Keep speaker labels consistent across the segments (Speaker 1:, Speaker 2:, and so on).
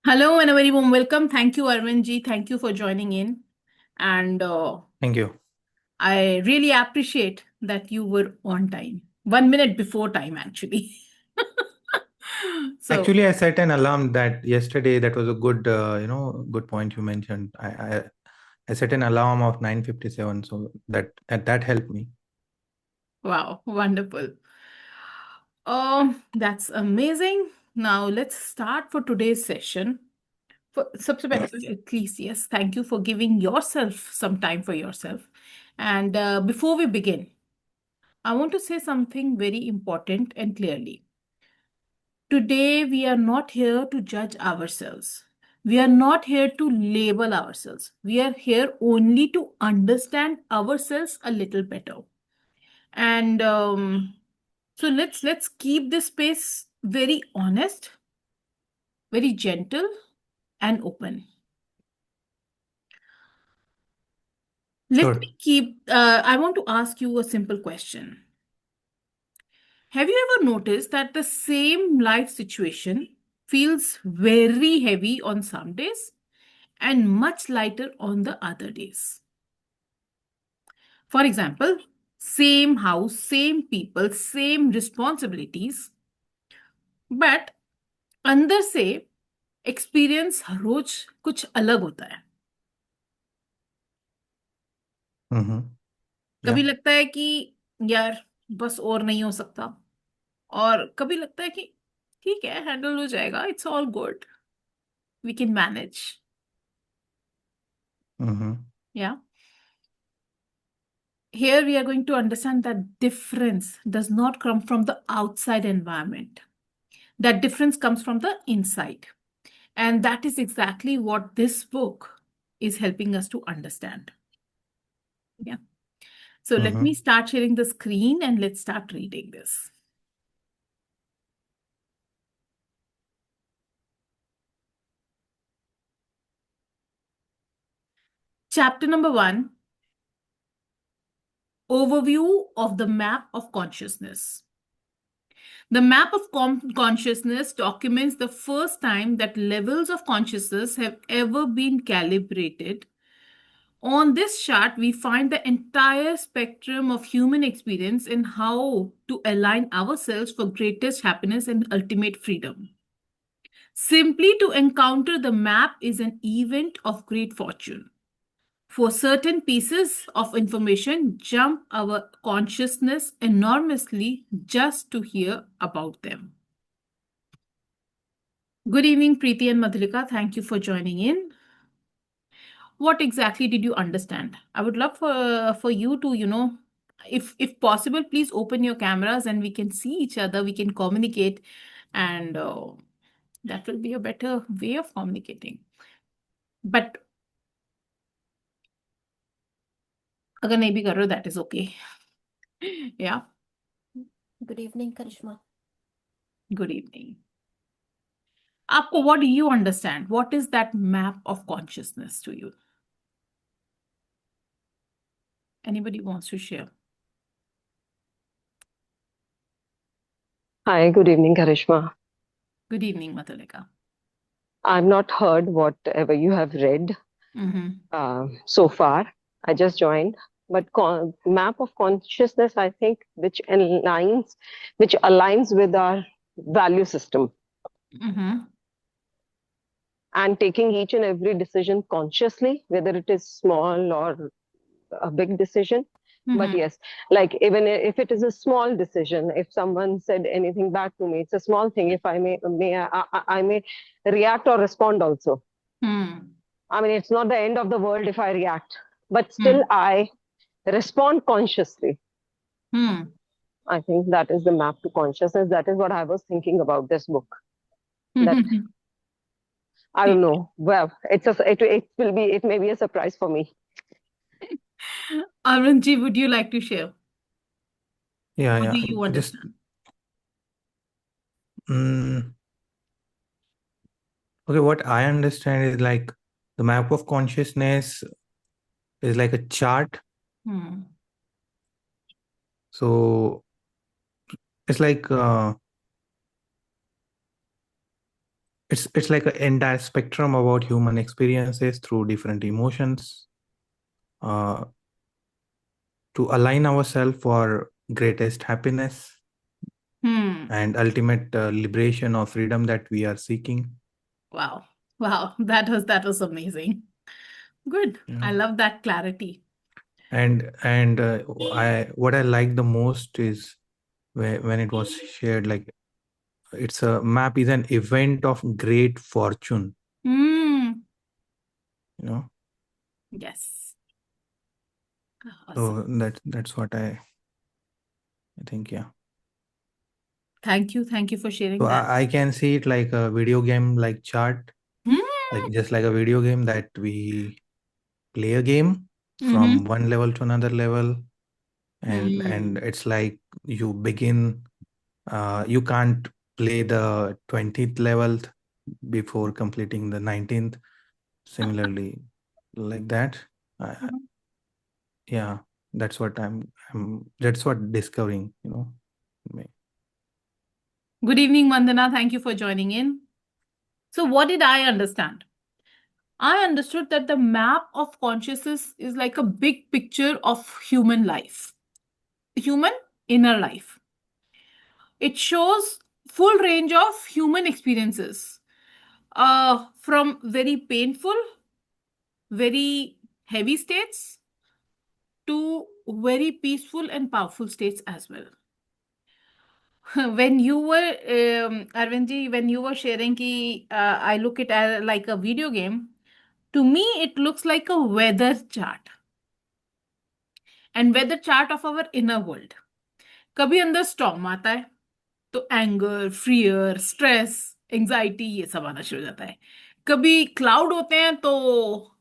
Speaker 1: Hello and a very warm welcome. Thank you, Arvind ji. Thank you for joining in. And
Speaker 2: Thank you.
Speaker 1: I really appreciate that you were on time. 1 minute before time, actually. So,
Speaker 2: Actually, I set an alarm that yesterday. That was a good, good point you mentioned. I set an alarm of 9:57, so that helped me.
Speaker 1: wow, wonderful. That's amazing. Now let's start for today's session. सबसे पहले, please, yes, thank you for giving yourself some time for yourself. And before we begin, I want to say something very important and clearly. Today, we are not here to judge ourselves. We are not here to label ourselves. We are here only to understand ourselves a little better. And so let's keep this space very honest, very gentle, and open. Let
Speaker 2: Sure.
Speaker 1: me keep. I want to ask you a simple question. Have you ever noticed that the same life situation feels very heavy on some days and much lighter on the other days? For example, same house, same people, same responsibilities, but अंदर से experience रोज कुछ अलग होता है.
Speaker 2: Mm-hmm.
Speaker 1: कभी
Speaker 2: Yeah.
Speaker 1: लगता है कि यार बस और नहीं हो सकता, और कभी लगता है कि ठीक है, हैंडल हो जाएगा, it's all good, we can manage.
Speaker 2: Mm-hmm.
Speaker 1: या Here we are going to understand that difference does not come from the outside environment. That difference comes from the inside. And that is exactly what this book is helping us to understand. Yeah. So let me
Speaker 2: Mm-hmm.
Speaker 1: start sharing the screen and let's start reading this. Chapter number 1, Overview of the Map of Consciousness. The map of consciousness documents the first time that levels of consciousness have ever been calibrated. On this chart, we find the entire spectrum of human experience and how to align ourselves for greatest happiness and ultimate freedom. Simply to encounter the map is an event of great fortune. For certain pieces of information, jump our consciousness enormously just to hear about them. Good evening, Preeti and Madhulika. Thank you for joining in. What exactly did you understand? I would love for you to, if possible, please open your cameras and we can see each other, we can communicate, and that will be a better way of communicating. But अगर नहीं भी कर रहे हो, that is okay. Yeah.
Speaker 3: Good evening, Karishma.
Speaker 1: Good evening. आपको, what do you understand? What is that map of consciousness to you? Anybody wants to share?
Speaker 4: Hi, good evening, Karishma.
Speaker 1: Good evening, Madhulika.
Speaker 4: I've not heard whatever you have read so far. I just joined. But map of consciousness, I think, which aligns with our value system, and taking each and every decision consciously, whether it is small or a big decision. But yes, like even if it is a small decision, if someone said anything bad to me, it's a small thing. If I may react or respond also. I mean, it's not the end of the world if I react, but still I respond consciously. I think that is the map to consciousness. That is what I was thinking about this book. That I don't know. Well, it may be a surprise for me.
Speaker 1: Arunji, would you like to share?
Speaker 2: Yeah,
Speaker 1: What
Speaker 2: yeah.
Speaker 1: do you
Speaker 2: Just
Speaker 1: understand?
Speaker 2: okay. What I understand is like the map of consciousness is like a chart. So it's like it's like an entire spectrum about human experiences through different emotions, uh, to align ourselves for greatest happiness and ultimate liberation or freedom that we are seeking.
Speaker 1: Wow. Wow. That was amazing. Good. I love that clarity.
Speaker 2: And what I like the most is when it was shared, like it's a map is an event of great fortune.
Speaker 1: Yes.
Speaker 2: So
Speaker 1: Awesome.
Speaker 2: that's what I think. Yeah.
Speaker 1: Thank you. Thank you for sharing
Speaker 2: So
Speaker 1: that.
Speaker 2: I can see it like a video game like chart, like just like a video game that we play a game from one level to another level, and it's like you begin, you can't play the 20th level before completing the 19th. Similarly, like that. Yeah, that's what that's what discovering, me.
Speaker 1: Good evening, Vandana. Thank you for joining in. So, what did I understand? I understood that the map of consciousness is like a big picture of human life, human inner life. It shows full range of human experiences, from very painful, very heavy states to very peaceful and powerful states as well. When you were, Arvindji, when you were sharing ki, I look it as like a video game, to me it looks like a weather chart and weather chart of our inner world. कभी अंदर storm आता है तो anger, fear, stress, anxiety ये सब आना शुरू हो जाता है. कभी क्लाउड होते हैं तो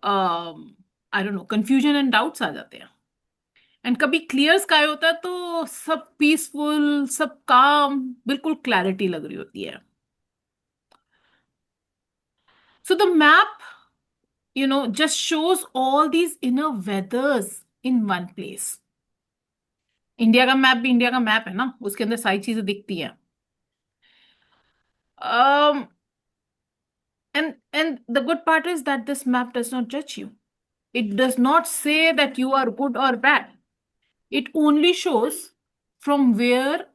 Speaker 1: I don't know confusion and doubts आ जाते हैं. एंड कभी क्लियर स्काई होता है तो सब पीसफुल, सब काम, बिल्कुल क्लैरिटी लग रही होती है. So the map just shows all these inner weathers in one place. India का मैप भी इंडिया का मैप है ना, उसके अंदर सारी चीजें दिखती हैं. And the good part is that this map does not judge you. It does not say that you are good or bad. It only shows from where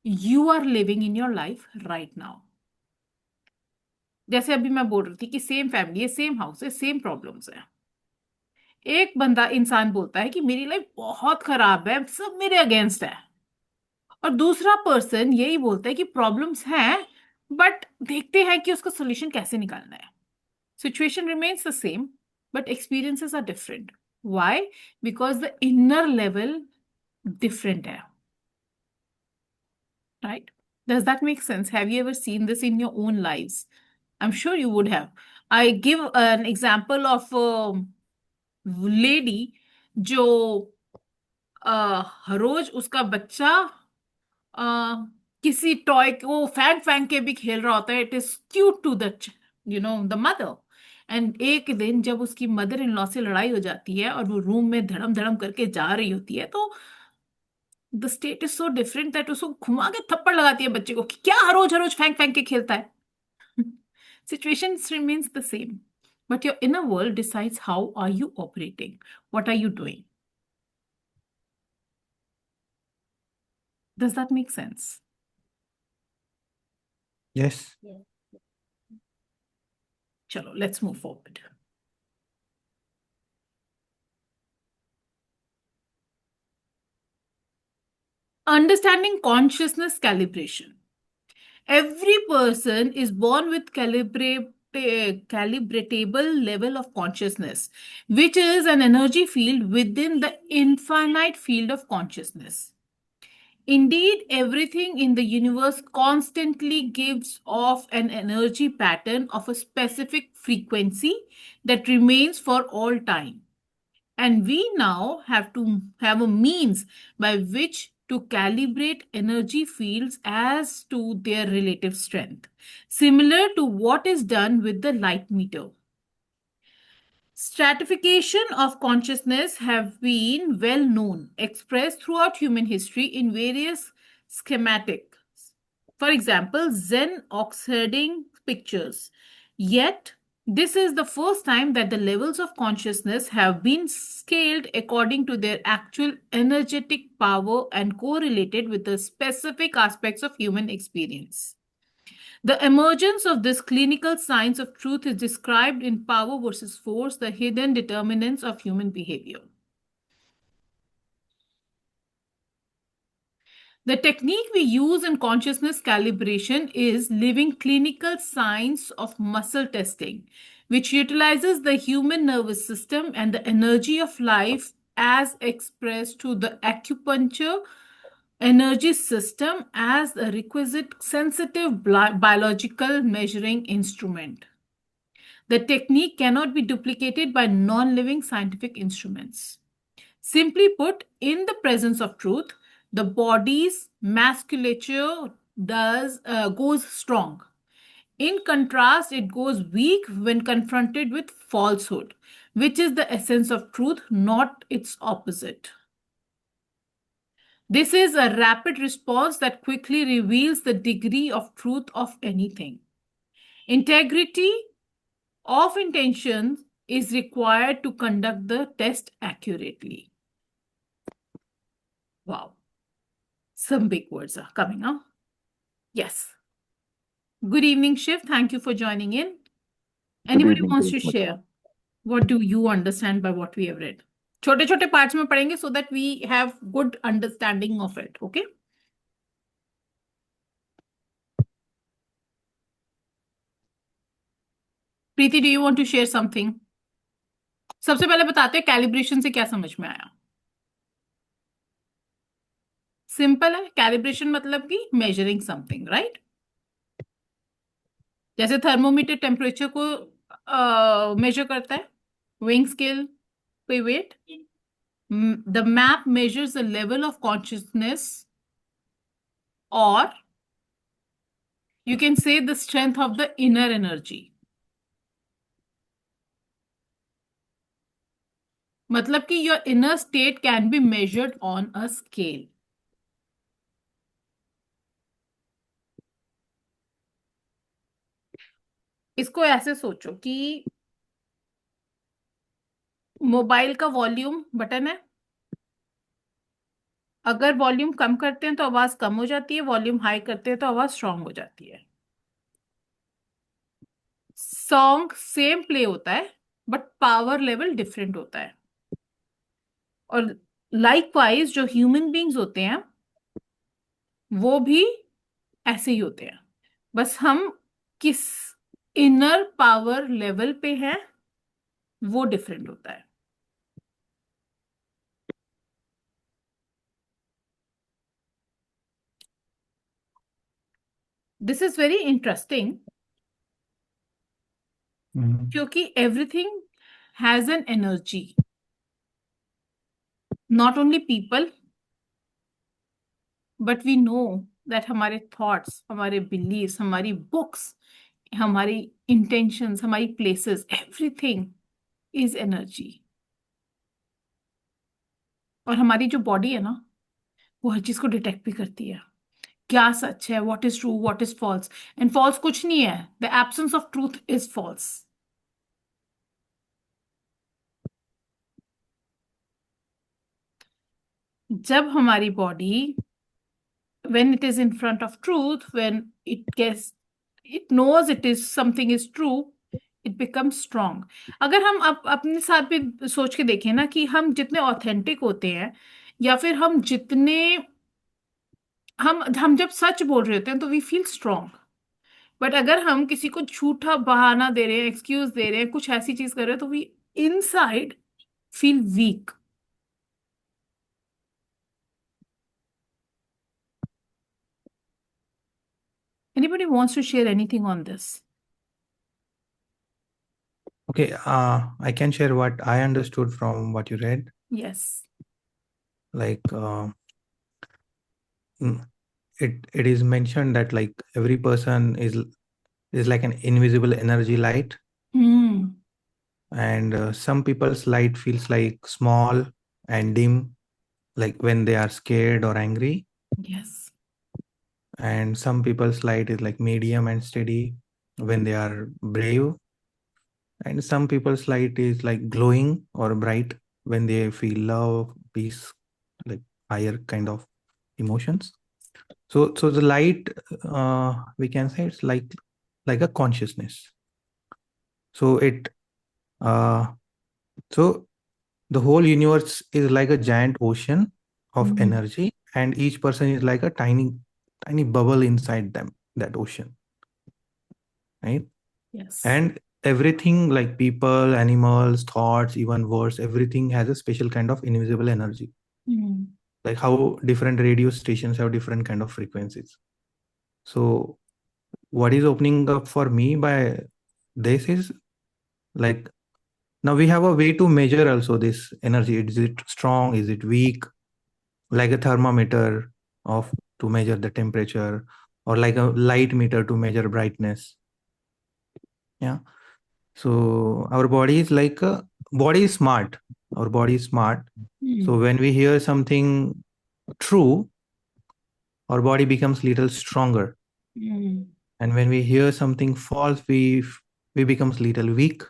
Speaker 1: you are living in your life right now. जैसे अभी मैं बोल रही थी कि same family है, same house है, same problems है. एक बंदा इंसान बोलता है कि मेरी लाइफ बहुत खराब है, सब मेरे अगेंस्ट है. और दूसरा पर्सन यही बोलता है कि प्रॉब्लम्स हैं, बट देखते हैं कि उसका सोल्यूशन कैसे निकालना है. Situation remains the same, but experiences are different. Why? Because the inner level different hai. Right? Does that make sense? Have you ever seen this in your own lives? I'm sure you would have. I give an example of a lady जो हर रोज उसका बच्चा किसी toy को फेंक फेंक के भी खेल रहा होता है. It is cute to the mother. And एक दिन जब उसकी मदर इन लॉ से लड़ाई हो जाती है और वो रूम में धड़म धड़म करके जा रही होती है, तो the state is so different that उसको घुमा के थप्पड़ लगाती है बच्चे को कि क्या हर रोज फेंक फेंक के खेलता है. Situation remains the same, but your inner world decides how are you operating, what are you doing. Does that make sense?
Speaker 2: Yes.
Speaker 1: Chalo, let's move forward. Understanding consciousness calibration. Every person is born with calibratable level of consciousness, which is an energy field within the infinite field of consciousness. Indeed, everything in the universe constantly gives off an energy pattern of a specific frequency that remains for all time. And we now have to have a means by which to calibrate energy fields as to their relative strength, similar to what is done with the light meter. Stratification of consciousness have been well known, expressed throughout human history in various schematics. For example, Zen ox-herding pictures. Yet, this is the first time that the levels of consciousness have been scaled according to their actual energetic power and correlated with the specific aspects of human experience. The emergence of this clinical science of truth is described in Power versus Force, the hidden determinants of human behavior. The technique we use in consciousness calibration is living clinical science of muscle testing, which utilizes the human nervous system and the energy of life as expressed through the acupuncture energy system as a requisite sensitive biological measuring instrument. The technique cannot be duplicated by non-living scientific instruments. Simply put, in the presence of truth, the body's musculature goes strong. In contrast, it goes weak when confronted with falsehood, which is the essence of truth, not its opposite. This is a rapid response that quickly reveals the degree of truth of anything. Integrity of intention is required to conduct the test accurately. Wow. Some big words are coming up. Yes. Good evening, Shiv. Thank you for joining in. Anybody wants to share? What do you understand by what we have read? छोटे छोटे parts में पढ़ेंगे so that we have good understanding of it. Okay? Preeti, do you want to share something? सबसे पहले बताते हैं calibration से क्या समझ में आया. सिंपल है. कैलिब्रेशन मतलब कि मेजरिंग समथिंग, राइट? जैसे थर्मोमीटर टेम्परेचर को मेजर करता है, weighing scale पे weight. The map measures the level of consciousness, or you can say the strength of the inner energy. मतलब कि your inner state can be measured on a scale. इसको ऐसे सोचो कि मोबाइल का वॉल्यूम बटन है. अगर वॉल्यूम कम करते हैं तो आवाज कम हो जाती है, वॉल्यूम हाई करते हैं तो आवाज स्ट्रांग हो जाती है. सॉन्ग सेम प्ले होता है बट पावर लेवल डिफरेंट होता है. और लाइकवाइज जो ह्यूमन बीइंग्स होते हैं वो भी ऐसे ही होते हैं, बस हम किस इनर पावर लेवल पे हैं वो डिफरेंट होता है. दिस इज वेरी इंटरेस्टिंग क्योंकि everything has an energy. Not only people but we know that हमारे थॉट्स, हमारे बिलीव्स, हमारी बुक्स, हमारी इंटेंशंस, हमारी प्लेसेस, एवरीथिंग इज एनर्जी. और हमारी जो बॉडी है ना वो हर चीज को डिटेक्ट भी करती है. क्या सच है, what is true, what is false. And false कुछ नहीं है. The absence of truth is false. जब हमारी body when it is in front of truth, when it knows it is something is true, it becomes strong. अगर हम अपने साथ भी सोच के देखें ना कि हम जितने ऑथेंटिक होते हैं या फिर हम जितने हम जब सच बोल रहे होते हैं तो वी फील स्ट्रांग. बट अगर हम किसी को झूठा बहाना दे रहे हैं, एक्सक्यूज दे रहे हैं, कुछ ऐसी चीज कर रहे हैं तो we inside feel weak. Anybody wants to share anything on this?
Speaker 2: Okay, I can share what I understood from what you read.
Speaker 1: Yes.
Speaker 2: Like, it is mentioned that like every person is like an invisible energy light. And some people's light feels like small and dim, like when they are scared or angry.
Speaker 1: Yes.
Speaker 2: and some people's light is like medium and steady when they are brave, and some people's light is like glowing or bright when they feel love, peace, like higher kind of emotions. So the light, we can say it's like a consciousness. So it uh, so the whole universe is like a giant ocean of energy, and each person is like a tiny bubble inside them, that ocean, right?
Speaker 1: Yes.
Speaker 2: And everything, like people, animals, thoughts, even words, everything has a special kind of invisible energy. Like how different radio stations have different kind of frequencies. So what is opening up for me by this is like, now we have a way to measure also this energy. Is it strong? Is it weak? Like a thermometer of to measure the temperature, or like a light meter to measure brightness. Yeah. So our body is like a body is smart. Our body is smart. So when we hear something true, our body becomes little stronger. And when we hear something false, we becomes little weak.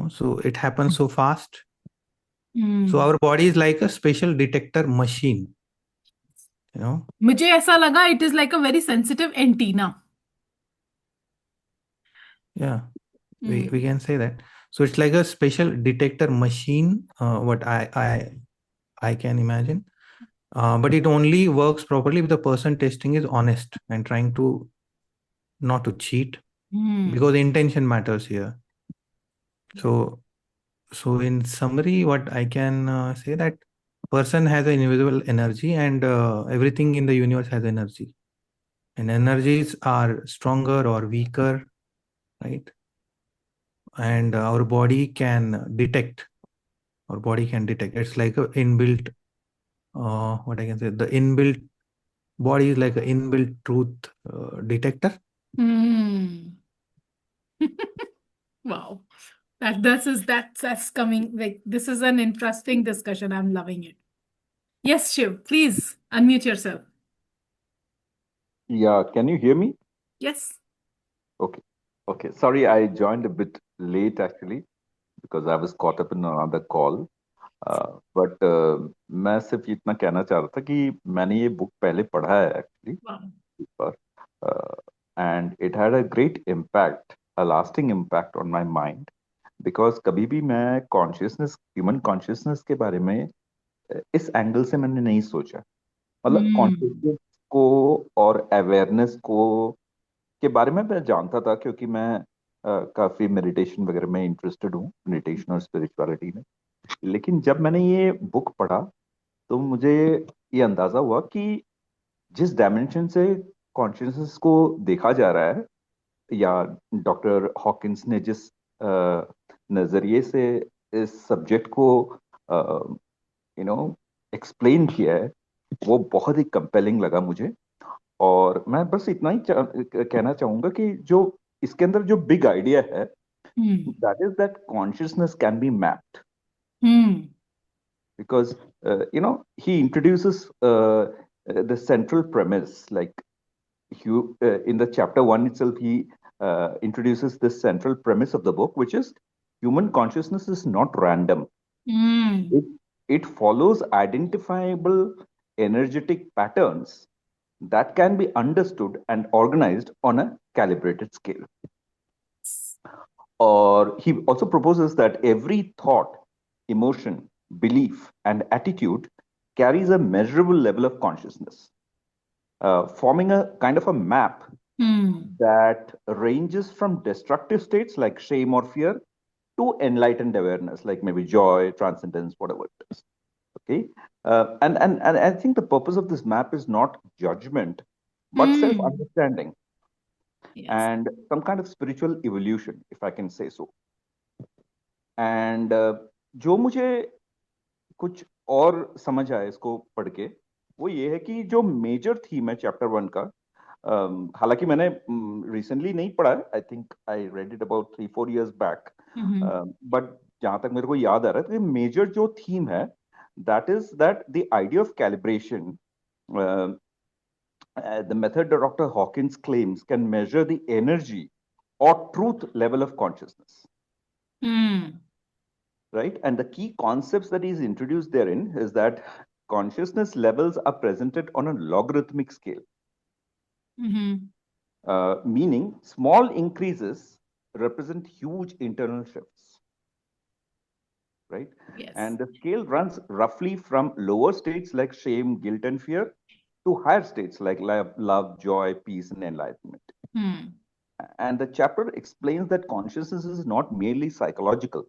Speaker 2: So it happens so fast. So our body is like a special detector machine.
Speaker 1: मुझे ऐसा लगा it is like a very sensitive antenna.
Speaker 2: Yeah, we can say that. So it's like a special detector machine, what I can imagine. But it only works properly if the person testing is honest and trying to not to cheat, because intention matters here. So in summary, what I can say that person has an invisible energy, and everything in the universe has energy, and energies are stronger or weaker, right? And our body can detect. Our body can detect. It's like a inbuilt, what I can say, the inbuilt body is like an inbuilt truth detector.
Speaker 1: Wow. That's coming, like, this is an interesting discussion. I'm loving it. Yes, Shiv, please unmute yourself.
Speaker 5: Yeah, can you hear me?
Speaker 1: Yes.
Speaker 5: Okay. Okay. Sorry, I joined a bit late actually because I was caught up in another call. But मैं सिर्फ इतना कहना चाह रहा था कि मैंने ये बुक पहले पढ़ा है एक्चुअली पर and it had a great impact a lasting impact on my mind because कभी भी मैं कॉन्शियसनेस ह्यूमन कॉन्शियसनेस के बारे में इस एंगल से मैंने नहीं सोचा मतलब कॉन्शियसनेस को और अवेयरनेस को के बारे में मैं जानता था क्योंकि मैं काफी मेडिटेशन वगैरह में इंटरेस्टेड हूँ मेडिटेशन और स्पिरिचुअलिटी में लेकिन जब मैंने ये बुक पढ़ा तो मुझे ये अंदाजा हुआ कि जिस डायमेंशन से कॉन्शियसनेस को देखा जा रहा है या डॉक्टर हॉकिंस ने जिस नजरिए से इस सब्जेक्ट को एक्सप्लेन किया है वो बहुत ही कंपेलिंग लगा मुझे और मैं बस इतना ही कहना चाहूंगा कि जो इसके अंदर जो बिग आइडिया है that is that consciousness can be mapped because he introduces the central premise like in the chapter 1 itself he introduces this central premise of the book which is human consciousness is not random. It follows identifiable energetic patterns that can be understood and organized on a calibrated scale. Or he also proposes that every thought, emotion, belief, and attitude carries a measurable level of consciousness, forming a kind of a map that ranges from destructive states like shame or fear to enlightened awareness, like maybe joy, transcendence, whatever it is. Okay, and I think the purpose of this map is not judgment, but self-understanding and some kind of spiritual evolution, if I can say so. And जो मुझे कुछ और समझ आया इसको पढ़ के वो ये है कि जो मेजर थीम है चैप्टर 1 का हालांकि मैंने रिसेंटली नहीं पढ़ा I think I read it about 3-4 years back but जहां तक मेरे को याद आ रहा है तो मेजर जो थीम है that is that the idea of calibration the method that Dr. Hawkins claims can measure the energy or truth level of consciousness, right? And the key concepts that he's introduced therein is that consciousness levels are presented on a logarithmic scale, meaning small increases represent huge internal shifts, right?
Speaker 1: Yes.
Speaker 5: And the scale runs roughly from lower states like shame, guilt, and fear to higher states like love, joy, peace, and enlightenment. And the chapter explains that consciousness is not merely psychological.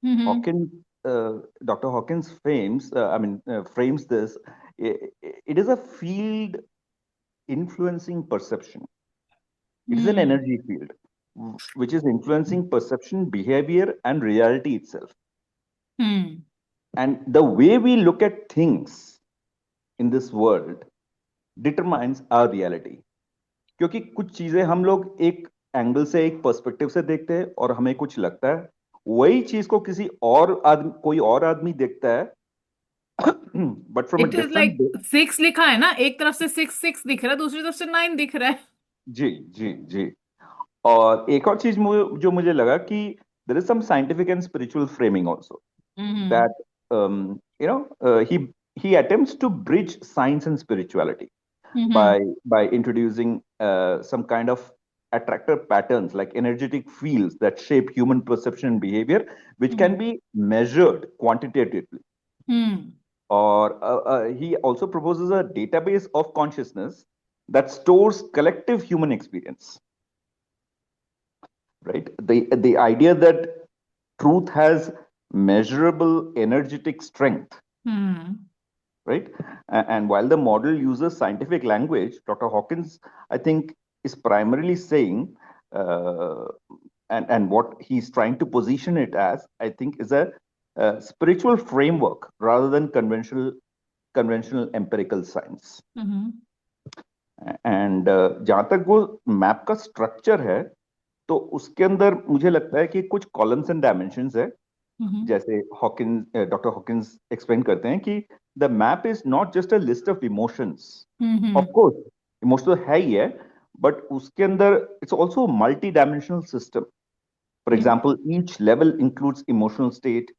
Speaker 5: Hawkins, Dr. Hawkins frames this. It is a field influencing perception. It is an energy field which is influencing perception, behavior, and reality itself. And the way we look at things in this world determines our reality. क्योंकि कुछ चीजें हम लोग एक angle से, एक perspective से देखते हैं और हमें कुछ लगता है, वही चीज को किसी और आदमी, कोई और आदमी देखता है, but from a
Speaker 1: it is like
Speaker 5: different
Speaker 1: 6 लिखा है ना, एक तरफ से 6 दिख रहा है, दूसरी तरफ से 9 दिख रहा है.
Speaker 5: जी जी जी. और एक और चीज जो मुझे लगा कि there is some scientific and spiritual framing also, that he attempts to bridge science and spirituality by introducing some kind of attractor patterns like energetic fields that shape human perception and behavior, which can be measured quantitatively. Or he also proposes a database of consciousness that stores collective human experience, right? The idea that truth has measurable energetic strength, right? And while the model uses scientific language, Dr. Hawkins, I think, is primarily saying, and what he's trying to position it as, I think, is a spiritual framework rather than conventional empirical science. And जहां तक वो map का structure है, तो उसके अंदर मुझे लगता है कि कुछ कॉलम्स एंड डायमेंशंस है, जैसे डॉक्टर हॉकिंस एक्सप्लेन करते हैं कि the map is not just a list of emotions. Of course emotion तो है ही है, बट उसके अंदर it's also multi dimensional system. For example, each level includes emotional state,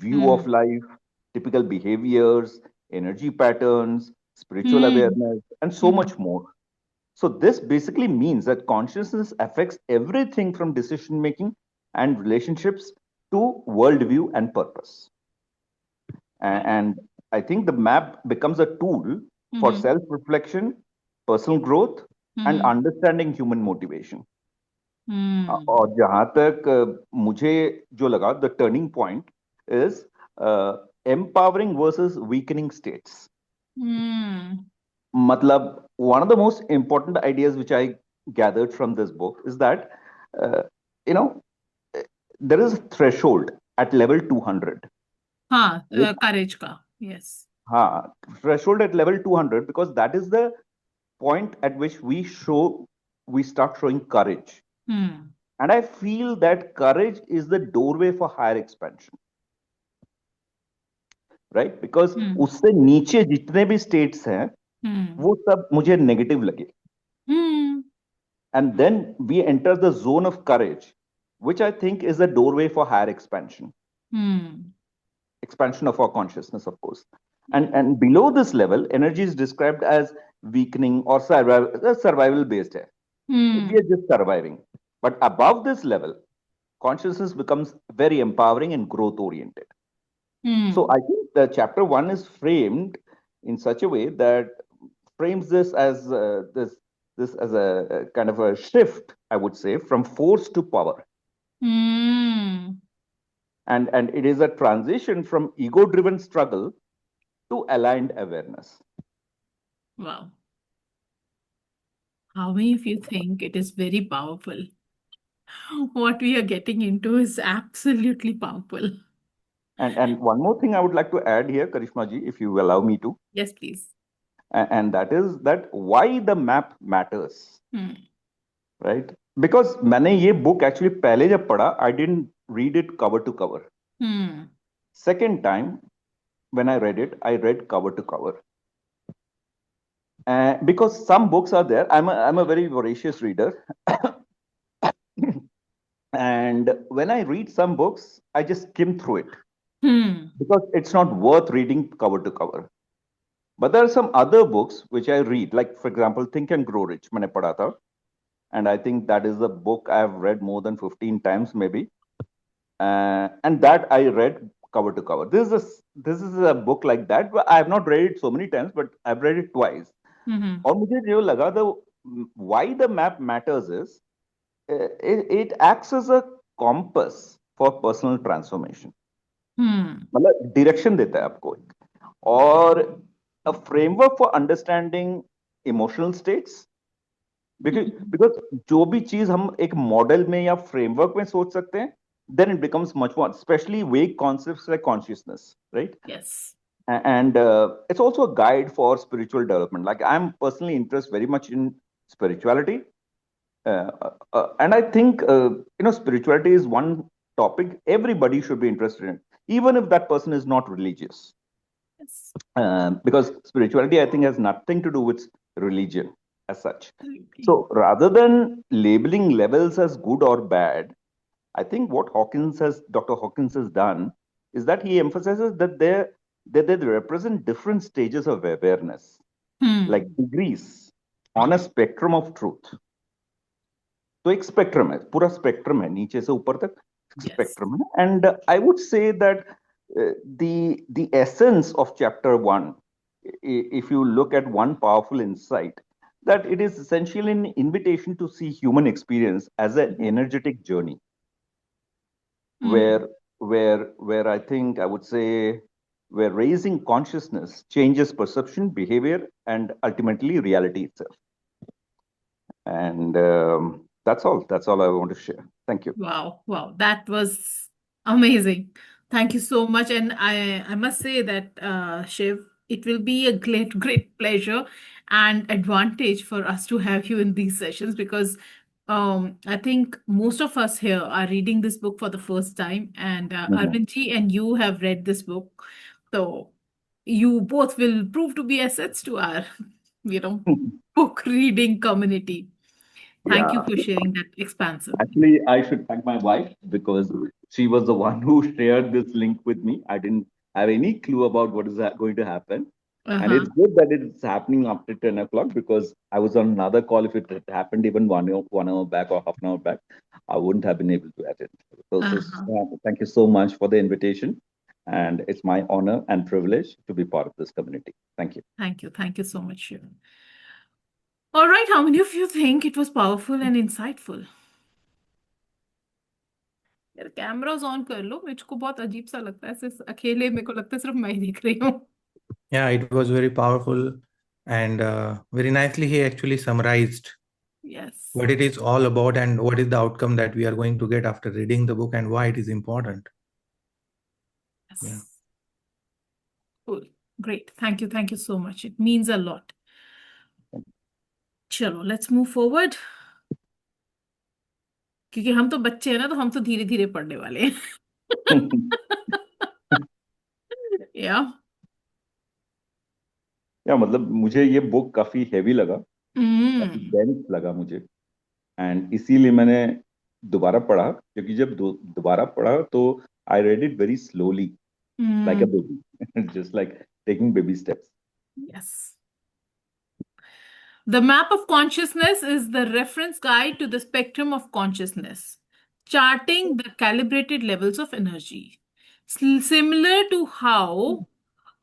Speaker 5: view of life, typical behaviors, energy patterns, spiritual awareness, and so much more. So this basically means that consciousness affects everything from decision making and relationships to worldview and purpose. And I think the map becomes a tool for self-reflection, personal growth, and understanding human motivation. और जहां तक मुझे जो लगा, the turning point is empowering versus weakening states. Matlab, one of the most important ideas which I gathered from this book is that, there is a threshold at level 200.
Speaker 1: Courage ka, yes.
Speaker 5: Threshold at level 200, because that is the point at which we start showing courage. And I feel that courage is the doorway for higher expansion. Right? Because उससे नीचे जितने भी states हैं, वो सब मुझे negative लगे. And then we enter the zone of courage, which I think is the doorway for higher expansion. Expansion of our consciousness, of course. And below this level, energy is described as weakening or survival based. We are just surviving. But above this level, consciousness becomes very empowering and growth oriented. So I think the chapter 1 is framed in such a way that frames this as this as a kind of a shift, I would say, from force to power. And it is a transition from ego-driven struggle to aligned awareness.
Speaker 1: Wow. How many of you think it is very powerful? What we are getting into is absolutely powerful.
Speaker 5: And one more thing I would like to add here, Karishma ji, if you allow me to.
Speaker 1: Yes, please.
Speaker 5: And that is that why the map matters. Right? Because मैंने ये book actually पहले जब पढ़ा, I didn't read it cover to cover. Second time when I read it, I read cover to cover. Because some books are there. I'm a very voracious reader. And when I read some books, I just skim through it because it's not worth reading cover to cover. But there are some other books which I read, like for example, Think and Grow Rich, मैंने पढ़ा था, and I think that is the book I've read more than 15 times maybe, and that I read cover to cover. This is a book like that, but I have not read it so many times, but I've read it twice. और मुझे जो लगा था why the map matters is it acts as a compass for personal transformation. मतलब direction देता है आपको और a framework for understanding emotional states. Because जो भी चीज हम एक मॉडल में या फ्रेमवर्क में सोच सकते हैं, then it becomes much more, especially vague concepts like consciousness, right?
Speaker 1: Yes.
Speaker 5: And it's also a guide for spiritual development. Like I'm personally interested very much in spirituality. And I think, spirituality is one topic everybody should be interested in, even if that person is not religious.
Speaker 1: Yes.
Speaker 5: Because spirituality, I think, has nothing to do with religion as such.
Speaker 1: Absolutely.
Speaker 5: So rather than labeling levels as good or bad, I think what Dr. Hawkins has done is that he emphasizes that they represent different stages of awareness, like degrees on a spectrum of truth. तो एक spectrum है, पूरा spectrum है, नीचे से ऊपर तक spectrum है. And I would say that the essence of chapter 1, if you look at one powerful insight, that it is essentially an invitation to see human experience as an energetic journey, where I think I would say where raising consciousness changes perception, behavior, and ultimately reality itself. And that's all I want to share. Thank you.
Speaker 1: Wow, that was amazing. Thank you so much. And I must say that, Shiv, it will be a great pleasure and advantage for us to have you in these sessions because I think most of us here are reading this book for the first time, and Arvindji and you have read this book. So you both will prove to be assets to our, book reading community. Thank you for sharing that expansively.
Speaker 5: Actually, I should thank my wife because she was the one who shared this link with me. I didn't have any clue about what is going to happen. And it's good that it's happening after 10 o'clock because I was on another call. If it had happened even 1 hour back or half an hour back, I wouldn't have been able to attend. So thank you so much for the invitation. And it's my honor and privilege to be part of this community. Thank you.
Speaker 1: Thank you. Thank you so much, Shiv. All right, how many of you think it was powerful and insightful? यार cameras on कर लो, मुझको बहुत अजीब सा लगता है, सिर्फ अकेले मेरे को लगता है सिर्फ मैं ही देख रही हूँ.
Speaker 2: Yeah, it was very powerful and very nicely he actually summarized what it is all about and what is the outcome that we are going to get after reading the book and why it is important.
Speaker 1: Yes.
Speaker 2: Yeah.
Speaker 1: Cool. Great. Thank you so much. It means a lot. चलो, let's move forward. क्योंकि हम तो बच्चे हैं ना, तो हम तो धीरे धीरे पढ़ने वाले हैं. Yeah.
Speaker 5: या मतलब मुझे ये बुक काफी हैवी लगा, काफी डेंस लगा मुझे, एंड इसीलिए मैंने दोबारा पढ़ा, क्योंकि जब दोबारा पढ़ा तो I read it very slowly like a baby, just like taking baby steps.
Speaker 1: Yes. The map of consciousness is the reference guide to the spectrum of consciousness, charting the calibrated levels of energy. Similar to how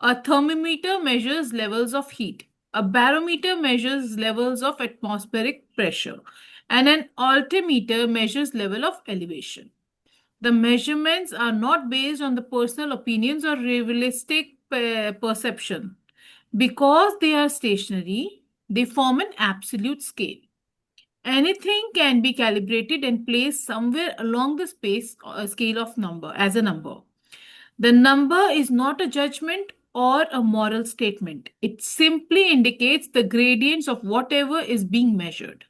Speaker 1: a thermometer measures levels of heat, a barometer measures levels of atmospheric pressure, and an altimeter measures level of elevation. The measurements are not based on the personal opinions or realistic perception. Because they are stationary, they form an absolute scale. Anything can be calibrated and placed somewhere along the scale of number as a number. The number is not a judgment or a moral statement. It simply indicates the gradients of whatever is being measured.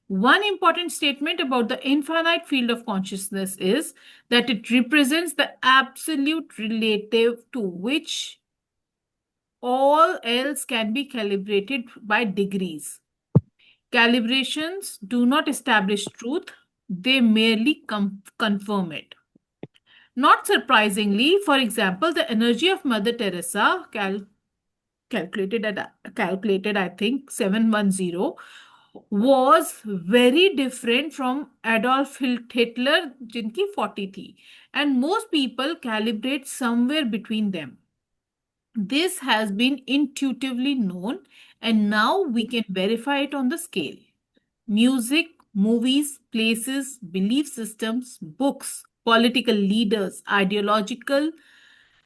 Speaker 1: One important statement about the infinite field of consciousness is that it represents the absolute relative to which All else can be calibrated by degrees. Calibrations do not establish truth, they merely confirm it. Not surprisingly, for example, the energy of Mother Teresa, calculated I think 710, was very different from Adolf Hitler, jinki 40 thi, and most people calibrate somewhere between them. This has been intuitively known, and now we can verify it on the scale. Music, movies, places, belief systems, books, political leaders, ideological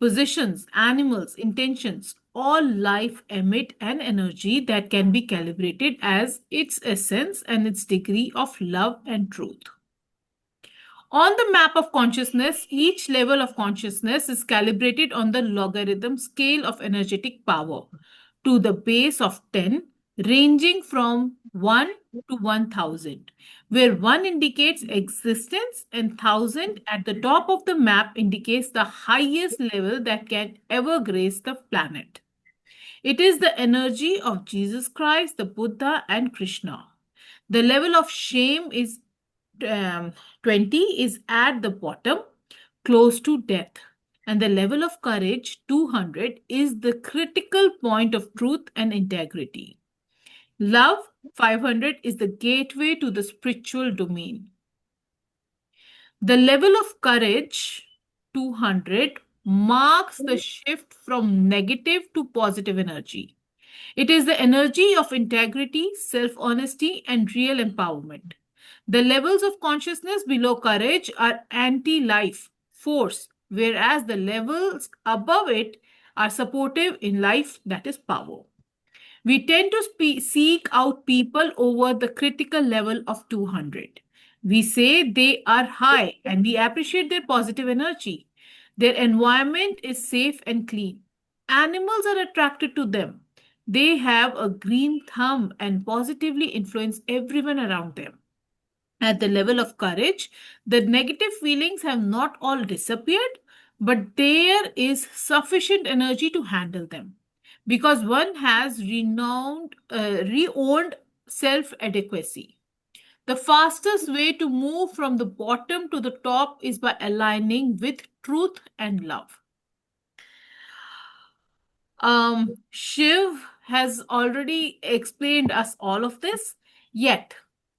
Speaker 1: positions, animals, intentions, all life emit an energy that can be calibrated as its essence and its degree of love and truth. On the map of consciousness, each level of consciousness is calibrated on the logarithm scale of energetic power to the base of 10, ranging from 1 to 1000, where 1 indicates existence and 1000 at the top of the map indicates the highest level that can ever grace the planet. It is the energy of Jesus Christ, the Buddha, and Krishna. The level of shame is 20 is at the bottom, close to death. And the level of courage, 200, is the critical point of truth and integrity. Love, 500, is the gateway to the spiritual domain. The level of courage, 200, marks the shift from negative to positive energy. It is the energy of integrity, self honesty, and real empowerment. The levels of consciousness below courage are anti life, force, whereas the levels above it are supportive in life, that is power. We tend to seek out people over the critical level of 200. We say they are high and we appreciate their positive energy. Their environment is safe and clean. Animals are attracted to them. They have a green thumb and positively influence everyone around them. At the level of courage, the negative feelings have not all disappeared, but there is sufficient energy to handle them because one has reowned self adequacy. The fastest way to move from the bottom to the top is by aligning with truth and love. Shiv has already explained us all of this, yet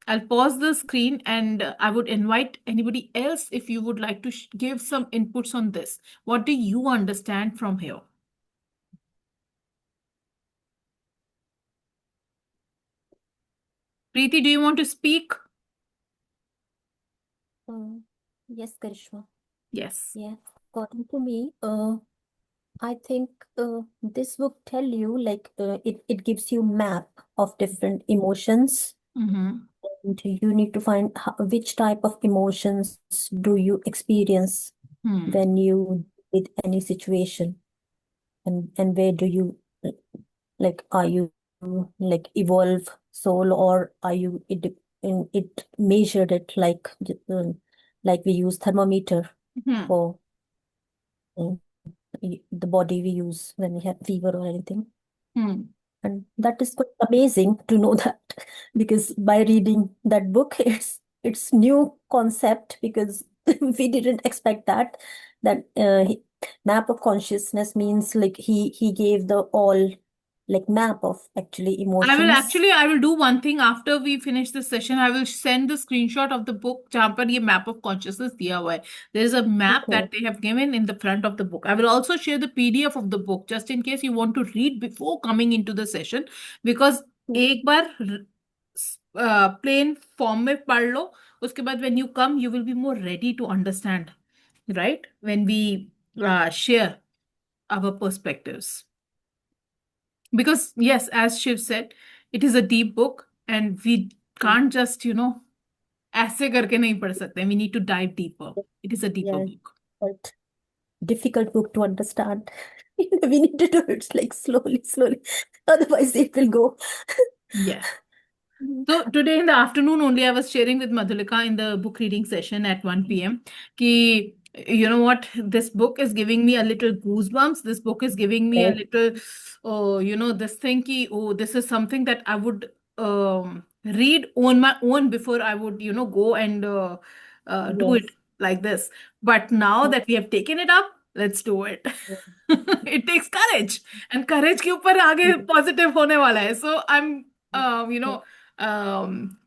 Speaker 1: I'll pause the screen and I would invite anybody else if you would like to give some inputs on this. What do you understand from here? Preeti, do you want to speak?
Speaker 3: Yes, Karishma.
Speaker 1: Yes.
Speaker 3: Yeah, according to me, I think this book tell you like it gives you map of different emotions,
Speaker 1: Mm-hmm.
Speaker 3: and you need to find which type of emotions do you experience when you with any situation, and where do you like are you like evolve soul, or are you it measured it like we use thermometer for the body we use when we have fever or anything. And that is quite amazing to know that because by reading that book, it's new concept because we didn't expect that map of consciousness means like he gave the all like map of actually emotions.
Speaker 1: I will do one thing after we finish this session. I will send the screenshot of the book जहाँ पर ये map of consciousness दिया हुआ है. There is a map
Speaker 3: Okay.
Speaker 1: that they have given in the front of the book. I will also share the PDF of the book just in case you want to read before coming into the session because एक बार plain form में पढ़ लो उसके बाद when you come you will be more ready to understand, right? When we share our perspectives. Because yes, as Shiv said, it is a deep book and we can't just ऐसे करके नहीं पढ़ सकते. We need to dive deeper. It is a deeper
Speaker 3: Yeah,
Speaker 1: book.
Speaker 3: but difficult book to understand. We need to do it like slowly. Otherwise, it will go.
Speaker 1: Yeah. So today in the afternoon only, I was sharing with Madhulika in the book reading session at 1 p.m. कि You know what? This book is giving me a little goosebumps. This book is giving me a little, this thing ki, oh, this is something that I would read on my own before I would, go and do it
Speaker 3: Yes.
Speaker 1: like this. But now that we have taken it up, let's do it. It takes courage, and courage के ऊपर आगे positive होने वाला है. So I'm,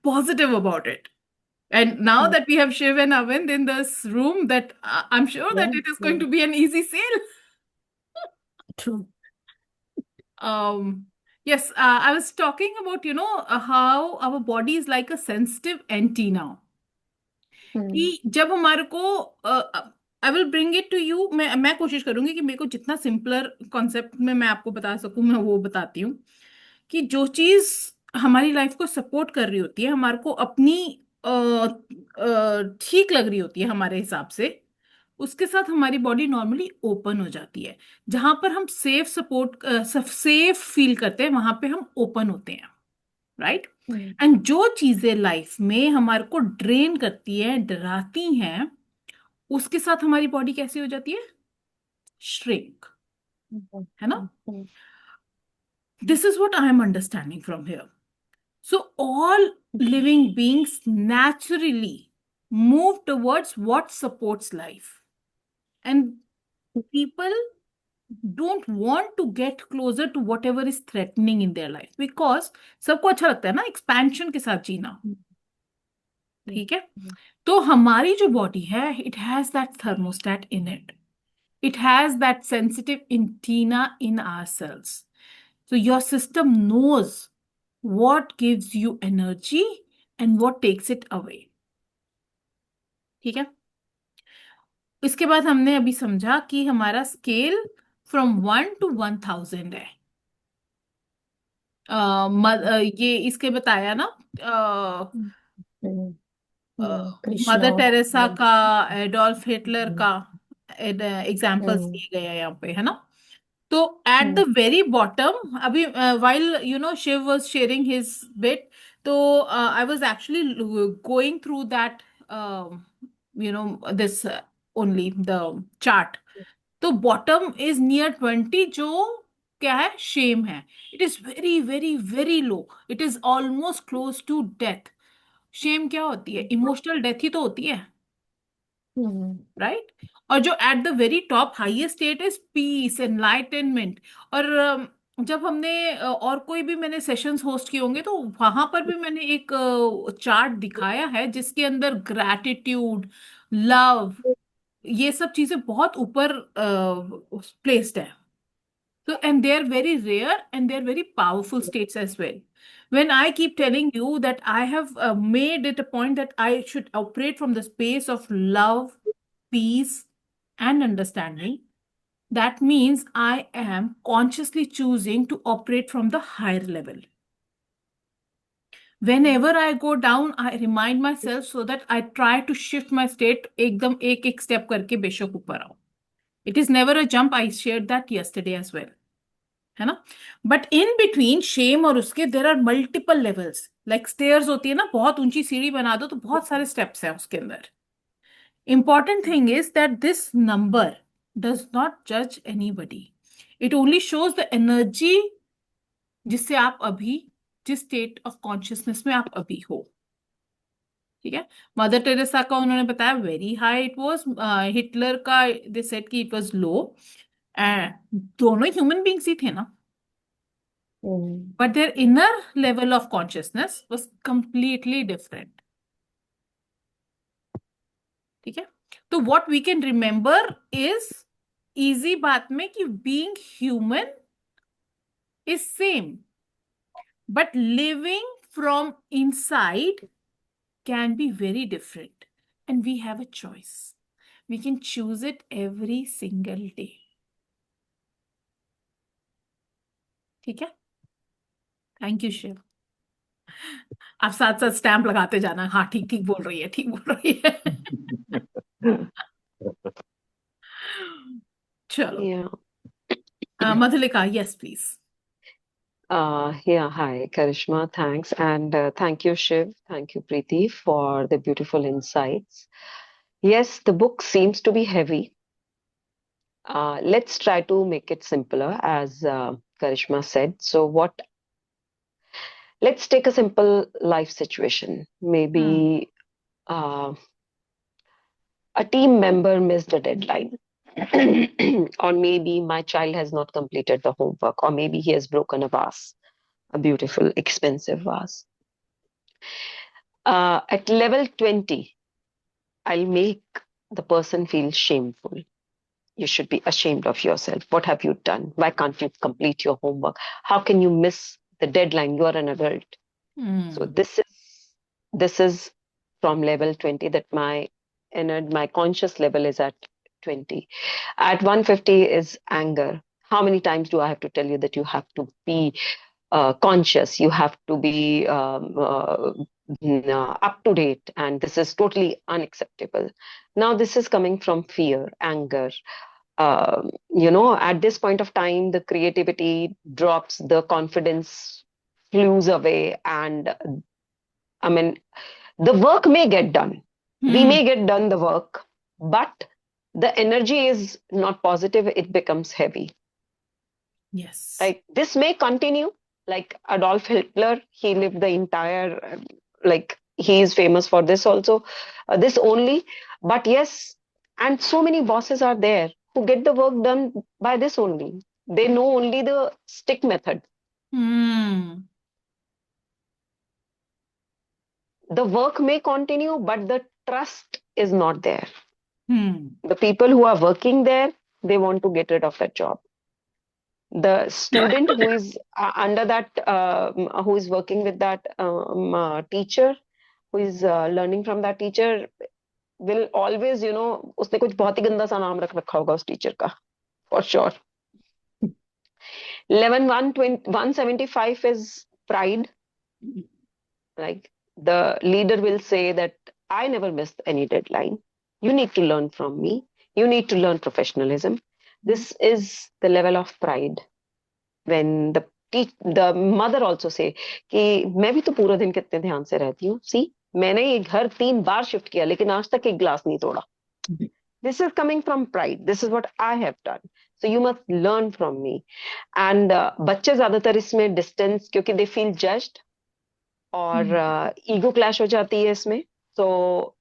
Speaker 1: positive about it. And now that we have Shiv and Arvind in this room, that I'm sure that it is going to be an easy sale.
Speaker 3: True.
Speaker 1: Yes, I was talking about, how our body is like a sensitive antenna. कि जब हमारे को I will bring it to you, मैं कोशिश करूंगी कि मेरे को जितना सिंपलर कॉन्सेप्ट में मैं आपको बता सकूं मैं वो बताती हूँ कि जो चीज हमारी लाइफ को सपोर्ट कर रही होती है, हमारे को अपनी ठीक लग रही होती है हमारे हिसाब से, उसके साथ हमारी बॉडी नॉर्मली ओपन हो जाती है. जहां पर हम सेफ फील करते हैं वहां पे हम ओपन होते हैं, राइट. एंड जो चीजें लाइफ में हमारे को ड्रेन करती है, डराती हैं, उसके साथ हमारी बॉडी कैसी हो जाती है? श्रिंक, है ना? This is what I am understanding from here. So all living beings naturally move towards what supports life. And people don't want to get closer to whatever is threatening in their life because सबको अच्छा लगता है ना expansion के साथ जीना. ठीक है. तो हमारी जो बॉडी है, it has that thermostat in it. It has that sensitive antenna in our cells. So your system knows what gives you energy and what takes it away. ठीक है. इसके बाद हमने अभी समझा कि हमारा स्केल फ्रॉम 1 to 1000 है. ये इसके बताया ना, मदर टेरेसा का, एडोल्फ हिटलर का एग्जाम्पल्स दिए गए हैं यहाँ पे, है ना. तो एट द वेरी बॉटम, अभी while Shiv was sharing his bit, तो I was actually going through that, this only the chart. तो बॉटम इज नियर 20, जो क्या है? शेम है. It is very very very low. It is almost close to death. Shame क्या होती है? Emotional death ही तो होती है, राइट. और जो eight the very top highest state is peace, enlightenment. और जब हमने और कोई भी मैंने सेशंस होस्ट किए होंगे तो वहां पर भी मैंने एक चार्ट दिखाया है जिसके अंदर ग्रैटिट्यूड, लव, ये सब चीजें बहुत ऊपर प्लेस्ड है. So, and they are very rare and they are very powerful states as well. When I keep telling you that I have made it a point that I should operate from the space of love, peace, and understanding, that means I am consciously choosing to operate from the higher level. Whenever I go down, I remind myself so that I try to shift my state एकदम एक step करके बेशक ऊपर आओ. It is never a jump. I shared that yesterday as well. है ना. But in between shame और उसके there are multiple levels. Like stairs होती है ना, बहुत ऊंची सीढ़ी बना दो तो बहुत सारे स्टेप्स हैं उसके अंदर. Important thing is that this number does not जज anybody. It only shows the energy जिससे आप अभी, जिस स्टेट ऑफ कॉन्शियसनेस में आप अभी हो. ठीक है. मदर टेरेसा का उन्होंने बताया very high it was. Hitler का दे सेड कि इट वाज लो. दोनों ह्यूमन बीइंग्स ही थे ना, but their inner level of consciousness was completely different. ठीक है. तो what we can remember is easy बात में कि being human is same, but living from inside can be very different, and we have a choice. We can choose it every single day. ठीक है. Thank you Shiv. आप साथ साथ stamp लगाते जाना. हाँ, ठीक ठीक बोल रही है, ठीक बोल रही है. चलो. Madhulika, yes, please.
Speaker 4: Yeah, hi, Karishma. Thanks. And thank you, Shiv. Thank you, Preeti, for the beautiful insights. Yes, the book seems to be heavy. Let's try to make it simpler, as Karishma said. So, let's take a simple life situation. Maybe uh, a team member missed a deadline, or maybe my child has not completed the homework, or maybe he has broken a vase, a beautiful, expensive vase. At level 20, I'll make the person feel shameful. You should be ashamed of yourself. What have you done? Why can't you complete your homework? How can you miss the deadline? You are an adult. So this is from level 20, that my conscious level is at 20. At 150 is anger. How many times do I have to tell you that you have to be conscious, you have to be up to date, and this is totally unacceptable. Now this is coming from fear, anger. At this point of time, the creativity drops, the confidence flews away, and I mean, the work may get done. We may get done the work, but the energy is not positive, it becomes heavy.
Speaker 1: Yes.
Speaker 4: Like this may continue, like Adolf Hitler, he lived the entire, like he is famous for this also, this only. But yes, and so many bosses are there who get the work done by this only. They know only the stick method. The work may continue, but the trust is not there. The people who are working there, they want to get rid of that job. The student who is under that, who is working with that teacher, who is learning from that teacher, will always, उसने कुछ बहुत ही गंदा सा नाम रख रखा होगा उस टीचर का, for sure. 175 is pride. Like the leader will say that I never missed any deadline. You need to learn from me. You need to learn professionalism. This is the level of pride. When the mother also say कि मैं भी तो पूरा दिन कितने ध्यान से रहती हूँ. See, मैंने ये घर 3 बार शिफ्ट किया लेकिन आज तक एक ग्लास नहीं तोड़ा. This is coming from pride. This is what I have done. So you must learn from me. And बच्चे ज्यादातर इसमें distance, क्योंकि they feel judged, और ego clash हो जाती है इसमें. So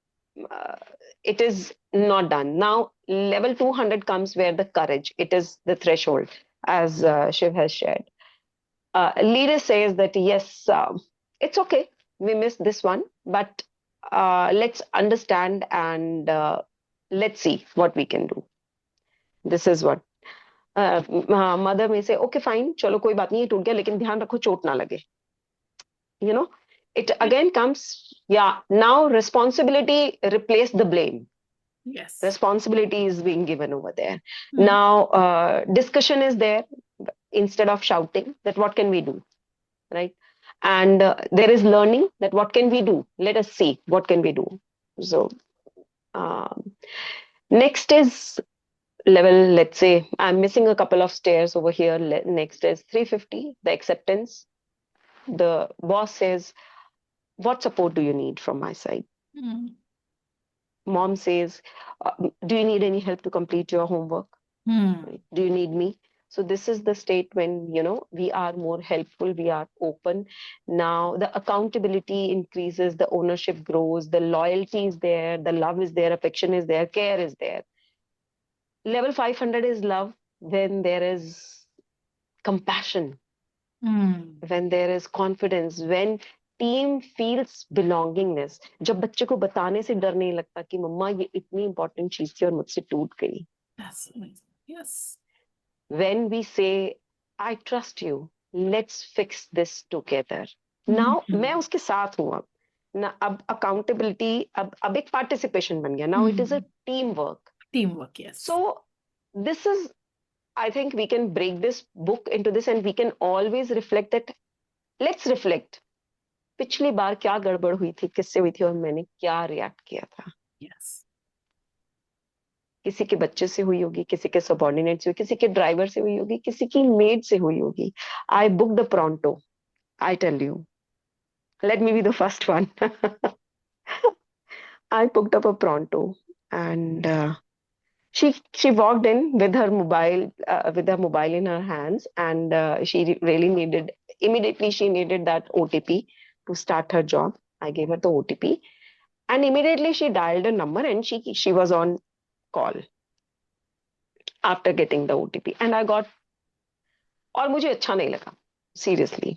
Speaker 4: it is not done. Now level 200 comes where the courage, it is the threshold, as Shiv has shared. Leader says that yes, it's okay, we missed this one, but let's understand and let's see what we can do. This is what mother may say, okay fine, चलो कोई बात नहीं, ये टूट गया लेकिन ध्यान रखो चोट ना लगे. It again comes, now responsibility replace the blame.
Speaker 1: Yes.
Speaker 4: Responsibility is being given over there. Now discussion is there instead of shouting that what can we do, right? And there is learning that what can we do, let us see what can we do. So next is level, let's say I'm missing a couple of stairs over here. Next is 350, the acceptance. The boss says, what support do you need from my side? Mom says, do you need any help to complete your homework? Do you need me? So this is the state when, we are more helpful, we are open. Now the accountability increases, the ownership grows, the loyalty is there, the love is there, affection is there, care is there. Level 500 is love, when there is compassion, when there is confidence, when team feels belongingness. जब बच्चे को बताने से डर नहीं लगता कि मम्मा ये इतनी इंपॉर्टेंट चीज थी और मुझसे टूट गई.
Speaker 1: Yes.
Speaker 4: When we say, I trust you, let's fix this together. Now मैं उसके साथ हूँ अब. ना अब accountability, अब एक participation बन गया. Now it is a teamwork.
Speaker 1: Teamwork, yes.
Speaker 4: So this is, I think we can break this book into this and we can always reflect that. Let's reflect. पिछली बार क्या गड़बड़ हुई थी, किससे हुई थी और मैंने क्या रिएक्ट किया था.
Speaker 1: Yes.
Speaker 4: किसी के बच्चे से हुई होगी, किसी के सबऑर्डिनेट से हुई, किसी के ड्राइवर से हुई होगी, किसी की मेड से हुई होगी. I booked the pronto. I tell you. Let me be the first one. I booked up a pronto and she walked in with her mobile in her hands, and really needed immediately. She needed that OTP to start her job. I gave her the OTP, and immediately she dialed a number, and she was on call after getting the OTP, and I got. और मुझे अच्छा नहीं लगा seriously,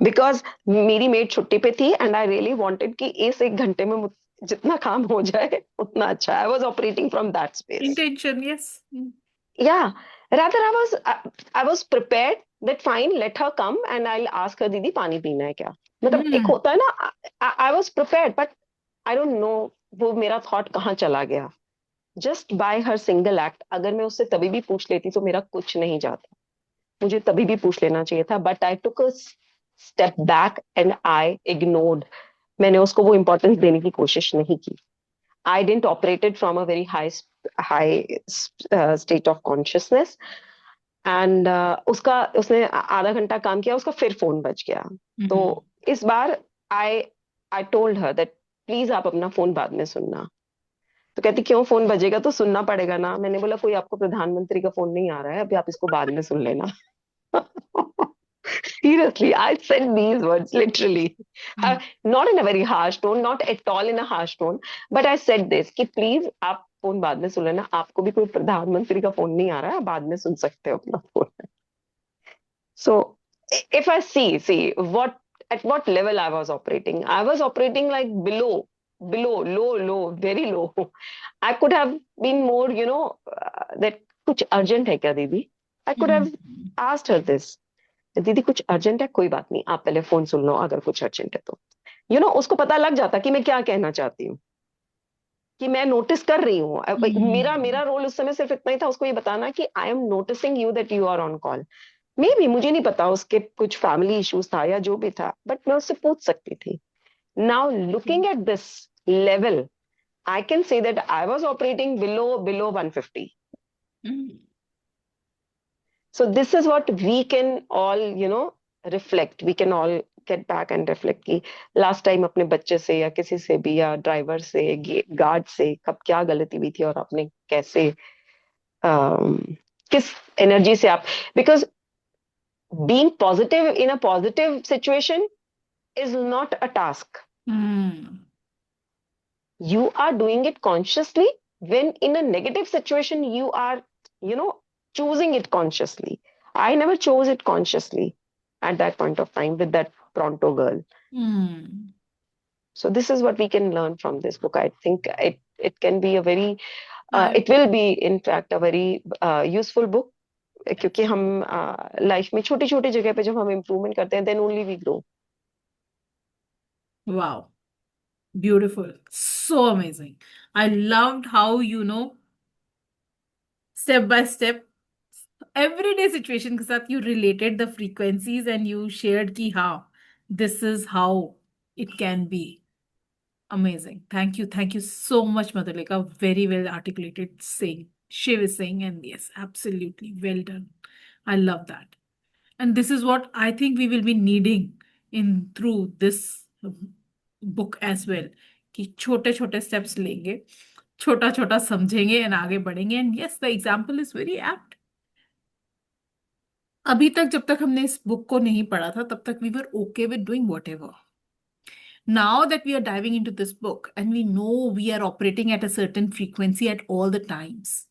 Speaker 4: because मेरी made छुट्टी पे थी, and I really wanted कि इस 1 घंटे में जितना काम हो जाए उतना अच्छा. I was operating from that space.
Speaker 1: Intention, yes.
Speaker 4: Yeah, rather I was prepared that fine, let her come and I'll ask her, दीदी पानी पीना है क्या. मतलब एक होता है ना, I was prepared, but I don't know वो मेरा थॉट कहाँ चला गया. Just by her single act, अगर मैं उससे तभी भी पूछ लेती तो मेरा कुछ नहीं जाता. मुझे तभी भी पूछ लेना चाहिए था, but I took a step back and I ignored. मैंने उसको वो इंपॉर्टेंस देने की कोशिश नहीं की. I didn't operated from a very high state of consciousness, and उसने आधा घंटा काम किया, उसका फिर फोन बज गया. तो इस बार I I told her that please आप अपना फोन बाद में सुनना. तो कहती क्यों, फोन बजेगा तो सुनना पड़ेगा ना. मैंने बोला कोई आपको प्रधानमंत्री का फोन नहीं आ रहा है, अभी आप इसको बाद में सुन लेना. Seriously, I said these words literally. Not in a very harsh tone, not at all in a harsh tone, but I said this कि प्लीज आप फोन बाद में सुन लेना. आपको भी कोई प्रधानमंत्री का फोन नहीं आ रहा है, आप बाद में सुन सकते हो अपना phone. So if I see what at what level I was operating like below, low, very low. I could have been more, that कुछ urgent है क्या दीदी. I could have asked her this. दीदी कुछ अर्जेंट है, कोई बात नहीं, आप पहले फोन सुन लो, अगर कुछ अर्जेंट है तो उसको पता लग जाता कि मैं क्या कहना चाहती हूँ, कि मैं नोटिस कर रही हूँ. मेरा रोल उस समय सिर्फ इतना ही था, उसको ये बताना कि I am noticing you that you are on call. Maybe मुझे नहीं पता उसके कुछ फैमिली इश्यूज था या जो भी था, बट मैं उससे पूछ सकती थी. Now looking at this level, I can say that I was operating below 150. So this is what we can all, reflect. We can all get back and reflect कि last time अपने बच्चे से या किसी से भी, या ड्राइवर से, गार्ड से, कब क्या गलती हुई थी और आपने कैसे, किस एनर्जी से आप, because being positive in a positive situation is not a task. You are doing it consciously. When in a negative situation, you are, choosing it consciously. I never chose it consciously at that point of time with that Pronto girl. So this is what we can learn from this book. I think it can be a very, it will be in fact a very useful book, क्योंकि हम life में छोटी छोटी जगह पे जब हम improvement करते हैं, then only we grow.
Speaker 1: Wow. Beautiful. So amazing. I loved how, step by step, everyday situation के साथ you related the frequencies and you shared कि हाँ, this is how it can be. Amazing. Thank you. Thank you so much, Madhulika. Very well articulated saying. Shiv is saying, and yes, absolutely. Well done. I love that. And this is what I think we will be needing in through this book as well. कि छोटे छोटे steps लेंगे, छोटा छोटा समझेंगे and आगे बढ़ेंगे. And yes, the example is very apt. अभी तक जब तक हमने इस बुक को नहीं पढ़ा था, तब तक we were okay with doing whatever. Now that we are diving into this book and we know we are operating at a certain frequency at all the times,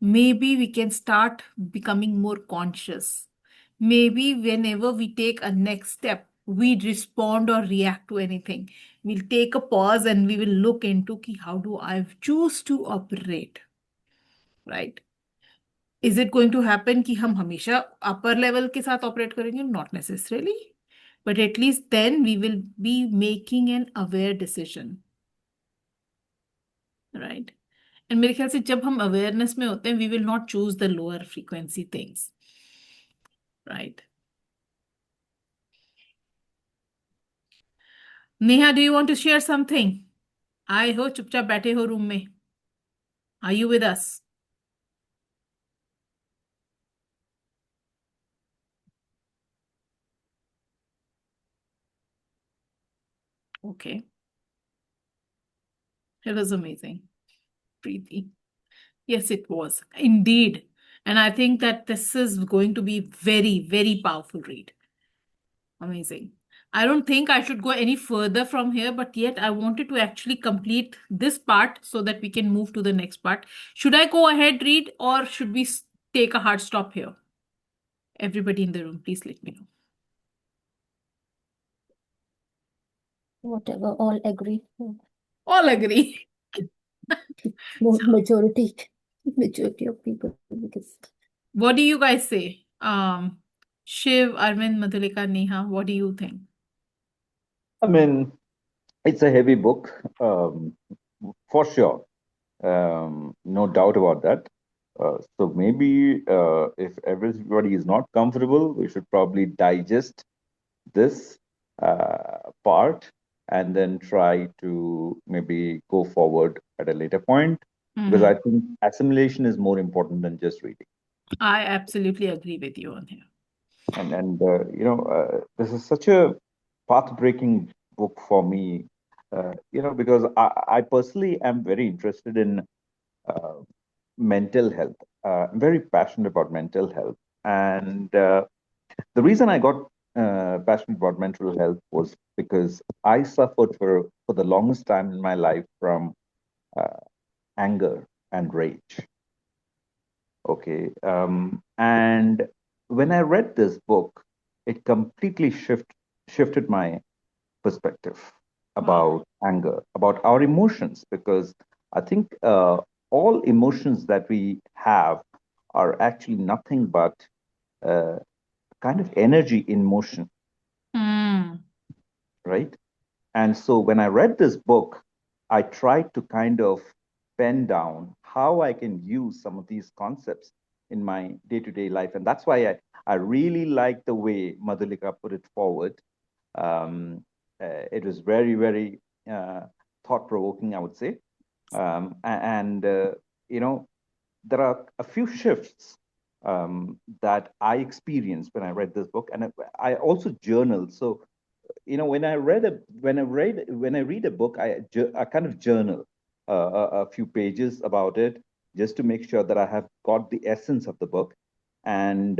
Speaker 1: maybe we can start becoming more conscious. Maybe whenever we take a next step, we respond or react to anything, we'll take a pause and we will look into ki, how do I choose to operate, right? Is it going to happen कि हम हमेशा upper level के साथ operate करेंगे? Not necessarily. But at least then we will be making an aware decision. Right? And मेरे ख्याल से जब हम awareness में होते हैं, we will not choose the lower frequency things. Right? Neha, do you want to share something? आए हो चुपचाप बैठे हो रूम में. Are you with us? Okay. It was amazing. Preeti. Yes, it was indeed. And I think that this is going to be very, very powerful read. Amazing. I don't think I should go any further from here, but yet I wanted to actually complete this part so that we can move to the next part. Should I go ahead, read, or should we take a hard stop here? Everybody in the room, please let me know.
Speaker 3: Whatever, all agree.
Speaker 1: All agree.
Speaker 3: Majority of people, because
Speaker 1: What do you guys say? Shiv, Arvind, Madhulika, Neha, what do you think?
Speaker 5: I mean, it's a heavy book, for sure. No doubt about that. So maybe if everybody is not comfortable, we should probably digest this part and then try to maybe go forward at a later point, because I think assimilation is more important than just reading.
Speaker 1: I absolutely agree with you on here.
Speaker 5: And this is such a path-breaking book for me, because I personally am very interested in uh, mental health. I'm very passionate about mental health, and the reason I got passionate about mental health was because I suffered for the longest time in my life from uh, anger and rage. Okay, and when I read this book, it completely shifted my perspective
Speaker 1: Wow.
Speaker 5: about anger, about our emotions, because I think all emotions that we have are actually nothing but uh, kind of energy in motion,
Speaker 1: Mm.
Speaker 5: right? And so when I read this book, I tried to kind of pen down how I can use some of these concepts in my day-to-day life. And that's why I really like the way Madhulika put it forward. It was very, very thought-provoking, I would say. And you know, there are a few shifts that I experienced when I read this book, and I also journal. So when I read a book, I kind of journal a few pages about it, just to make sure that I have got the essence of the book. And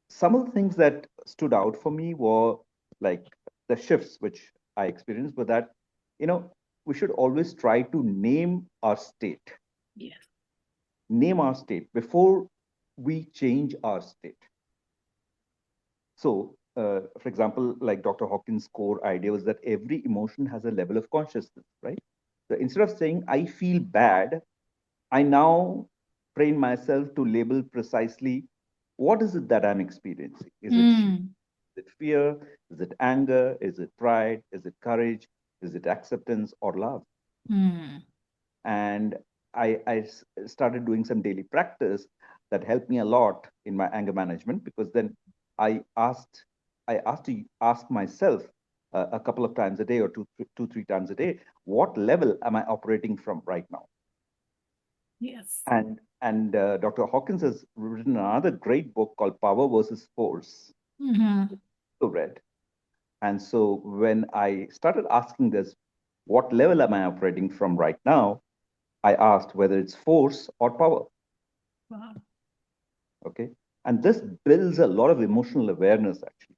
Speaker 5: some of the things that stood out for me were like the shifts which I experienced, but that you know we should always try to
Speaker 1: Yes.
Speaker 5: name our state before we change our state. So, for example, like Dr. Hawkins' core idea was that every emotion has a level of consciousness, right? So instead of saying, I feel bad, I now train myself to label precisely what is it that I'm experiencing? Is it shame?
Speaker 1: Mm.
Speaker 5: Is it fear? Is it anger? Is it pride? Is it courage? Is it acceptance or love?
Speaker 1: Mm.
Speaker 5: And I started doing some daily practice that helped me a lot in my anger management, because then I asked to ask myself a couple of times a day, or three times a day, what level am I operating from right now?
Speaker 1: Yes.
Speaker 5: And Dr. Hawkins has written another great book called Power versus Force.
Speaker 1: Mm-hmm.
Speaker 5: So read. And so when I started asking this, what level am I operating from right now? I asked whether it's force or power.
Speaker 1: Wow.
Speaker 5: Okay. And this builds a lot of emotional awareness, actually.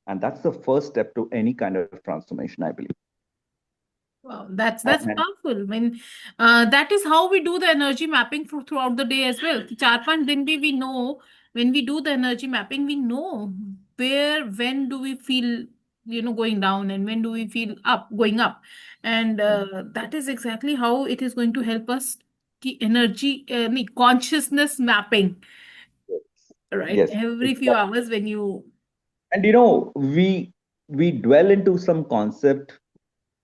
Speaker 5: And that's the first step to any kind of transformation, I believe.
Speaker 1: Wow, that's
Speaker 5: And
Speaker 1: powerful. I mean, that is how we do the energy mapping throughout the day as well. कि 4-5 दिन भी we know, when we do the energy mapping, we know when do we feel, going down, and when do we feel going up. And that is exactly how it is going to help us की energy, nahi, consciousness mapping, right?
Speaker 5: yes,
Speaker 1: Every few
Speaker 5: exactly.
Speaker 1: hours when you.
Speaker 5: And we dwell into some concept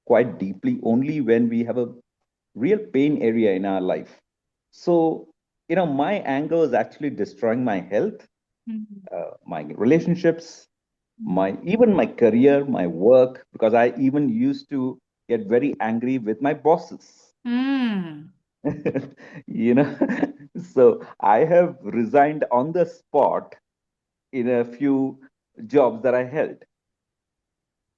Speaker 5: quite deeply only when we have a real pain area in our life. So, my anger is actually destroying my health,
Speaker 1: Mhm.
Speaker 5: my relationships, even my career, my work, because I even used to get very angry with my bosses.
Speaker 1: Mm.
Speaker 5: you know, so I have resigned on the spot in a few jobs that I held.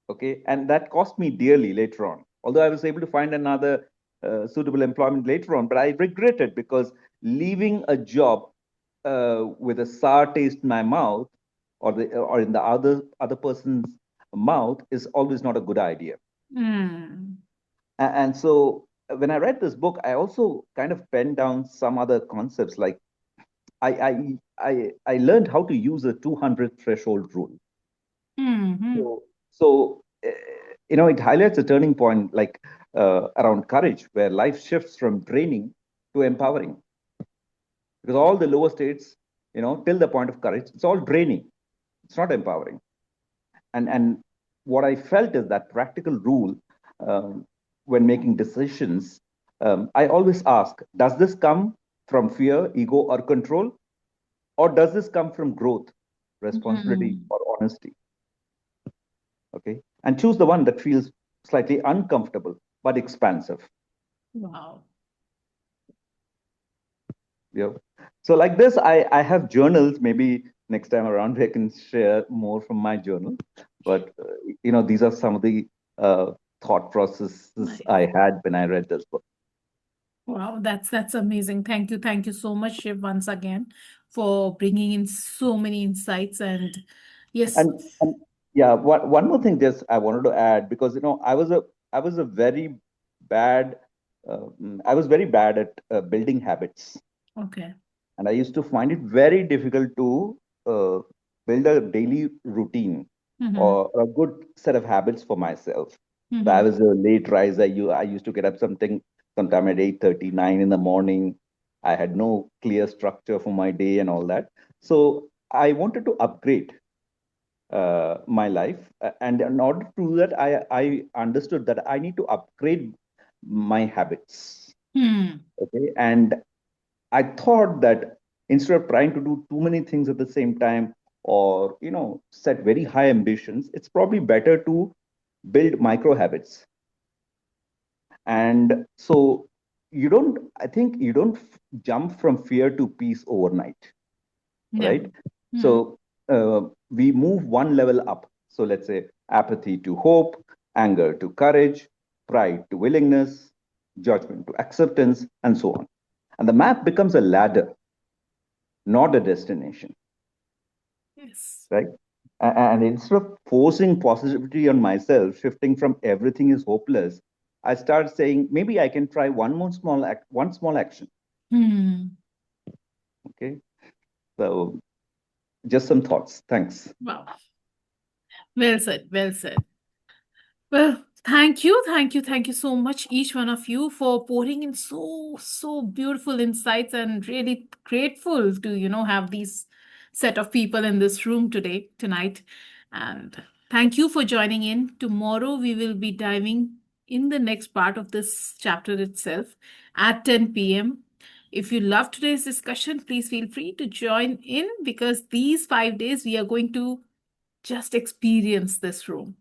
Speaker 5: Okay, and that cost me dearly later on. Although I was able to find another suitable employment later on. But I regret it because leaving a job with a sour taste in my mouth or in the other person's mouth is always not a good idea.
Speaker 1: Mm.
Speaker 5: And so when I read this book, I also kind of penned down some other concepts. Like I learned how to use a 200 threshold rule.
Speaker 1: Mm-hmm.
Speaker 5: So it highlights a turning point, like around courage, where life shifts from draining to empowering. Because all the lower states, till the point of courage, it's all draining. It's not empowering. And what I felt is that practical rule, um, when making decisions, I always ask, does this come from fear, ego, or control? Or does this come from growth, responsibility,
Speaker 1: Mm.
Speaker 5: or honesty? Okay. And choose the one that feels slightly uncomfortable but expansive.
Speaker 1: Wow.
Speaker 5: Yeah. So like this, I have journals. Maybe next time around I can share more from my journal. But these are some of the thought processes
Speaker 1: Nice.
Speaker 5: I had when I read this book.
Speaker 1: Wow, that's amazing. Thank you so much, Shiv, once again for bringing in so many insights. And yes,
Speaker 5: And yeah, one more thing, just I wanted to add, because I was a very bad I was very bad at building habits.
Speaker 1: okay.
Speaker 5: And I used to find it very difficult to uh, build a daily routine
Speaker 1: Mm-hmm.
Speaker 5: or a good set of habits for myself. So I
Speaker 1: Mm-hmm.
Speaker 5: was a late riser. I used to get up sometime at 8:30, 9 in the morning. I had no clear structure for my day and all that. So I wanted to upgrade my life. And in order to do that, I understood that I need to upgrade my habits.
Speaker 1: Hmm.
Speaker 5: Okay. And I thought that instead of trying to do too many things at the same time or, set very high ambitions, it's probably better to build micro habits. And so I think you don't jump from fear to peace overnight,
Speaker 1: Never.
Speaker 5: right?
Speaker 1: Hmm.
Speaker 5: So we move one level up. So let's say apathy to hope, anger to courage, pride to willingness, judgment to acceptance, and so on. And the map becomes a ladder, not a destination,
Speaker 1: Yes.
Speaker 5: right? And instead of forcing positivity on myself, shifting from everything is hopeless, I start saying maybe I can try one small action.
Speaker 1: Hmm.
Speaker 5: Okay, so just some thoughts. Thanks.
Speaker 1: Wow. Well said. Well said. Well, thank you so much, each one of you, for pouring in so beautiful insights, and really grateful to, have these set of people in this room tonight. And thank you for joining in. Tomorrow we will be diving in the next part of this chapter itself at 10 p.m. If you love today's discussion, please feel free to join in, because these 5 days we are going to just experience this room.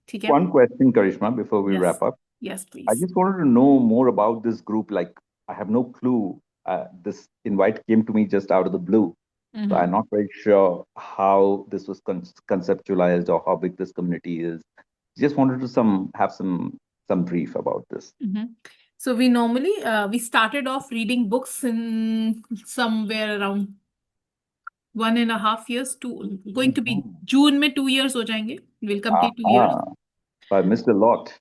Speaker 1: ठीक है?
Speaker 5: One question, Karishma, before we
Speaker 1: Yes.
Speaker 5: wrap up.
Speaker 1: Yes,
Speaker 5: I
Speaker 1: please.
Speaker 5: just wanted to know more about this group. Like, I have no clue. This invite came to me just out of the blue. So
Speaker 1: Mm-hmm.
Speaker 5: I'm not very sure how this was conceptualized or how big this community is. Just wanted to have some brief about this.
Speaker 1: Mm-hmm. So we normally we started off reading books in somewhere around 1.5 years, to going to be
Speaker 5: Mhm.
Speaker 1: June में 2 years हो जाएंगे. We'll complete 2 years.
Speaker 5: Ah, I missed a lot.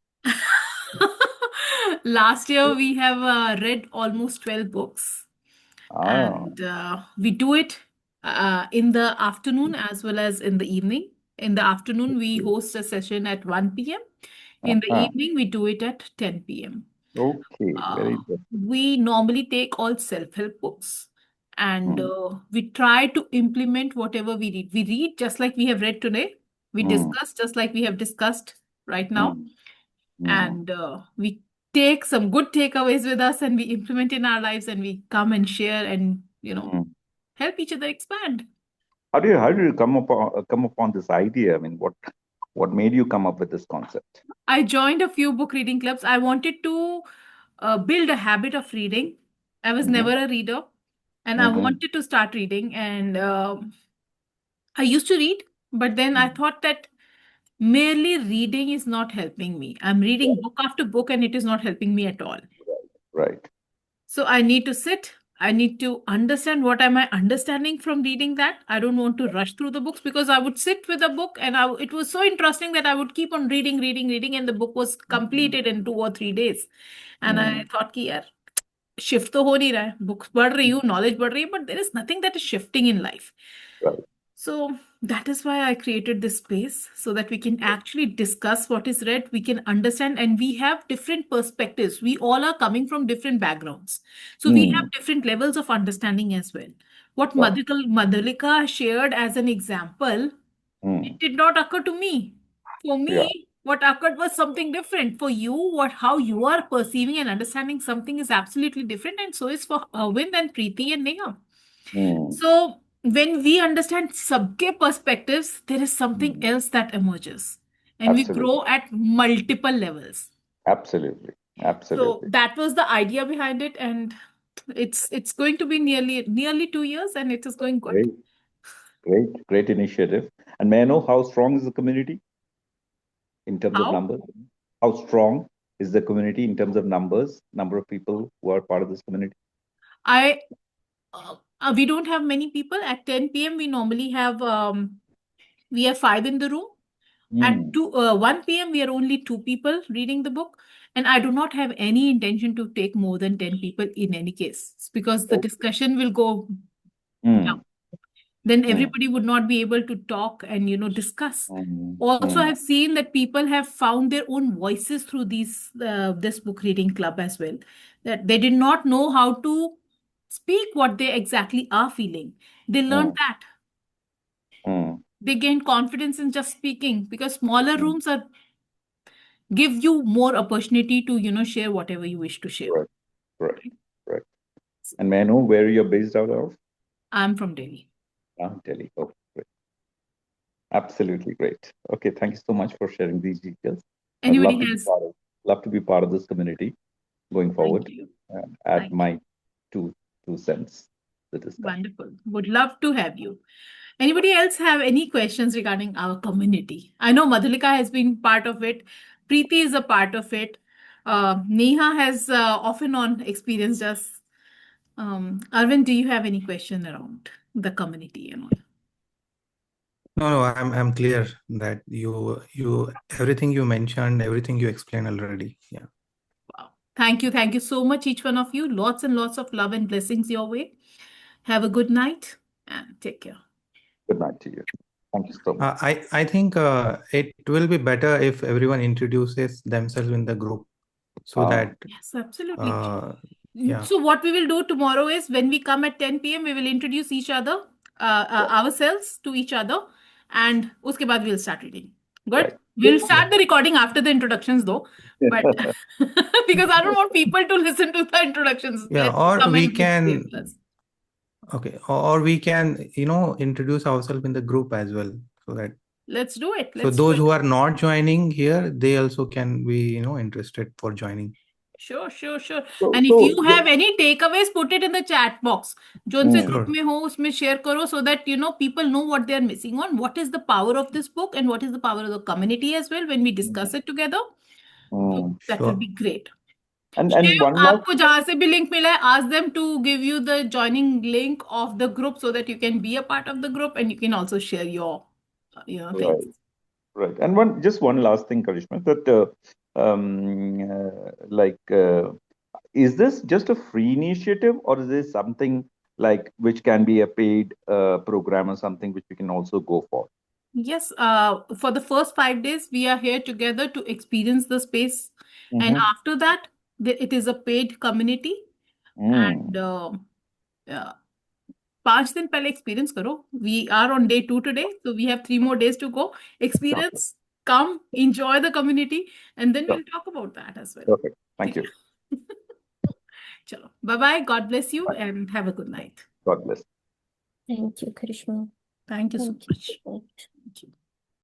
Speaker 1: Last year we have read almost 12 books,
Speaker 5: Ah,
Speaker 1: and we do it in the afternoon as well as in the evening. In the afternoon, we host a session at 1 p.m. In the
Speaker 5: uh-huh.
Speaker 1: evening, we do it at 10 p.m.
Speaker 5: Okay, very interesting.
Speaker 1: We normally take all self-help books, and
Speaker 5: Mm,
Speaker 1: we try to implement whatever we read. We read just like we have read today. We
Speaker 5: mm,
Speaker 1: discuss just like we have discussed right now.
Speaker 5: mm, mm,
Speaker 1: And we take some good takeaways with us, and we implement in our lives, and we come and share, and,
Speaker 5: mm.
Speaker 1: help each other expand.
Speaker 5: How do you come upon this idea? I mean, what made you come up with this concept?
Speaker 1: I joined a few book reading clubs. I wanted to build a habit of reading. I was
Speaker 5: Mm-hmm,
Speaker 1: never a reader, and I
Speaker 5: mm-hmm,
Speaker 1: wanted to start reading. And I used to read, but then I thought that merely reading is not helping me. I'm reading book after book, and it is not helping me at all.
Speaker 5: Right.
Speaker 1: So I need to sit. I need to understand what am I understanding from reading that. I don't want to rush through the books because I would sit with a book and it was so interesting that I would keep on reading, reading, reading, and the book was completed in 2 or 3 days. And I thought, कि यार shift तो हो नहीं रहा है. Books पढ़ रही हूँ, knowledge बढ़ रही है, but there is nothing that is shifting in life.
Speaker 5: Right.
Speaker 1: So that is why I created this space so that we can actually discuss what is read, we can understand, and we have different perspectives. We all are coming from different backgrounds. So we have different levels of understanding as well. What
Speaker 5: Wow.
Speaker 1: Madhulika shared as an example, it did not occur to me. For
Speaker 5: Yeah.
Speaker 1: me, what occurred was something different. For you, how you are perceiving and understanding something is absolutely different, and so is for Arvind and Preeti and Neha. So when we understand subke perspectives, there is something else that emerges, and we
Speaker 5: Absolutely.
Speaker 1: grow at multiple levels.
Speaker 5: Absolutely.
Speaker 1: So
Speaker 5: Absolutely.
Speaker 1: that was the idea behind it, and it's going to be nearly 2 years, and it is going good.
Speaker 5: Great initiative. And may I know how strong is the community in terms of
Speaker 1: How?
Speaker 5: numbers? How strong is the community in terms of numbers, number of people who are part of this community?
Speaker 1: We don't have many people. At 10 p.m. we normally have we have 5 in the room. At 1 p.m. we are only 2 people reading the book, and I do not have any intention to take more than 10 people in any case because the discussion will go down. Then everybody would not be able to talk and discuss. Also, I've seen that people have found their own voices through this book reading club as well. That they did not know how to speak what they exactly are feeling. They learned that. They gained confidence in just speaking because smaller rooms give you more opportunity to share whatever you wish to share.
Speaker 5: Right. And may I know where you're based out of?
Speaker 1: I'm from Delhi.
Speaker 5: Delhi. Oh, great. Absolutely great. Okay, thank you so much for sharing these details.
Speaker 1: Anybody else?
Speaker 5: Love to be part of this community going forward.
Speaker 1: Thank you.
Speaker 5: And add my two cents to this.
Speaker 1: Wonderful. Would love to have you. Anybody else have any questions regarding our community? I know Madhulika has been part of it. Preeti is a part of it. Neha has off and on experienced us. Arvind, do you have any question around the community and all?
Speaker 2: No, I'm clear that you everything you mentioned, everything you explained already. Yeah.
Speaker 1: Wow. Thank you so much, each one of you. Lots and lots of love and blessings your way. Have a good night and take care.
Speaker 5: Good night to you. Thank you so much.
Speaker 2: I think it will be better if everyone introduces themselves in the group so that
Speaker 1: yes, absolutely.
Speaker 2: yeah.
Speaker 1: So what we will do tomorrow is when we come at 10 p.m. we will introduce each other, ourselves to each other, and uske baad we'll start reading. Good.
Speaker 5: Right.
Speaker 1: We'll start the recording after the introductions though, but because I don't want people to listen to the introductions.
Speaker 2: Yeah, or we can. Okay, or we can introduce ourselves in the group as well, so that
Speaker 1: let's do it.
Speaker 2: So those who are not joining here, they also can be interested for joining.
Speaker 1: Sure. And if you have any takeaways, put it in the chat box. जो उनसे group में हो उसमें share करो so that people know what they are missing on. What is the power of this book and what is the power of the community as well when we discuss it together. So that will be great.
Speaker 5: And one
Speaker 1: आपको जहाँ से भी link मिला है, ask them to give you the joining link of the group so that you can be a part of the group and you can also share your things.
Speaker 5: Right. And just one last thing, Karishma, that is this just a free initiative or is this something like which can be a paid program or something which we can also go for?
Speaker 1: Yes, for the first 5 days, we are here together to experience the space. And after that, it is a paid community. And 5 दिन पहले experience करो. We are on day 2 today, so we have 3 more days to go. Experience, come, enjoy the community, and then we'll talk about that as well.
Speaker 5: Perfect. Thank you.
Speaker 1: Chalo. Bye-bye. God bless you and have a good night.
Speaker 5: God bless.
Speaker 3: Thank you, Karishma.
Speaker 1: Thank you so much.
Speaker 3: Thank you.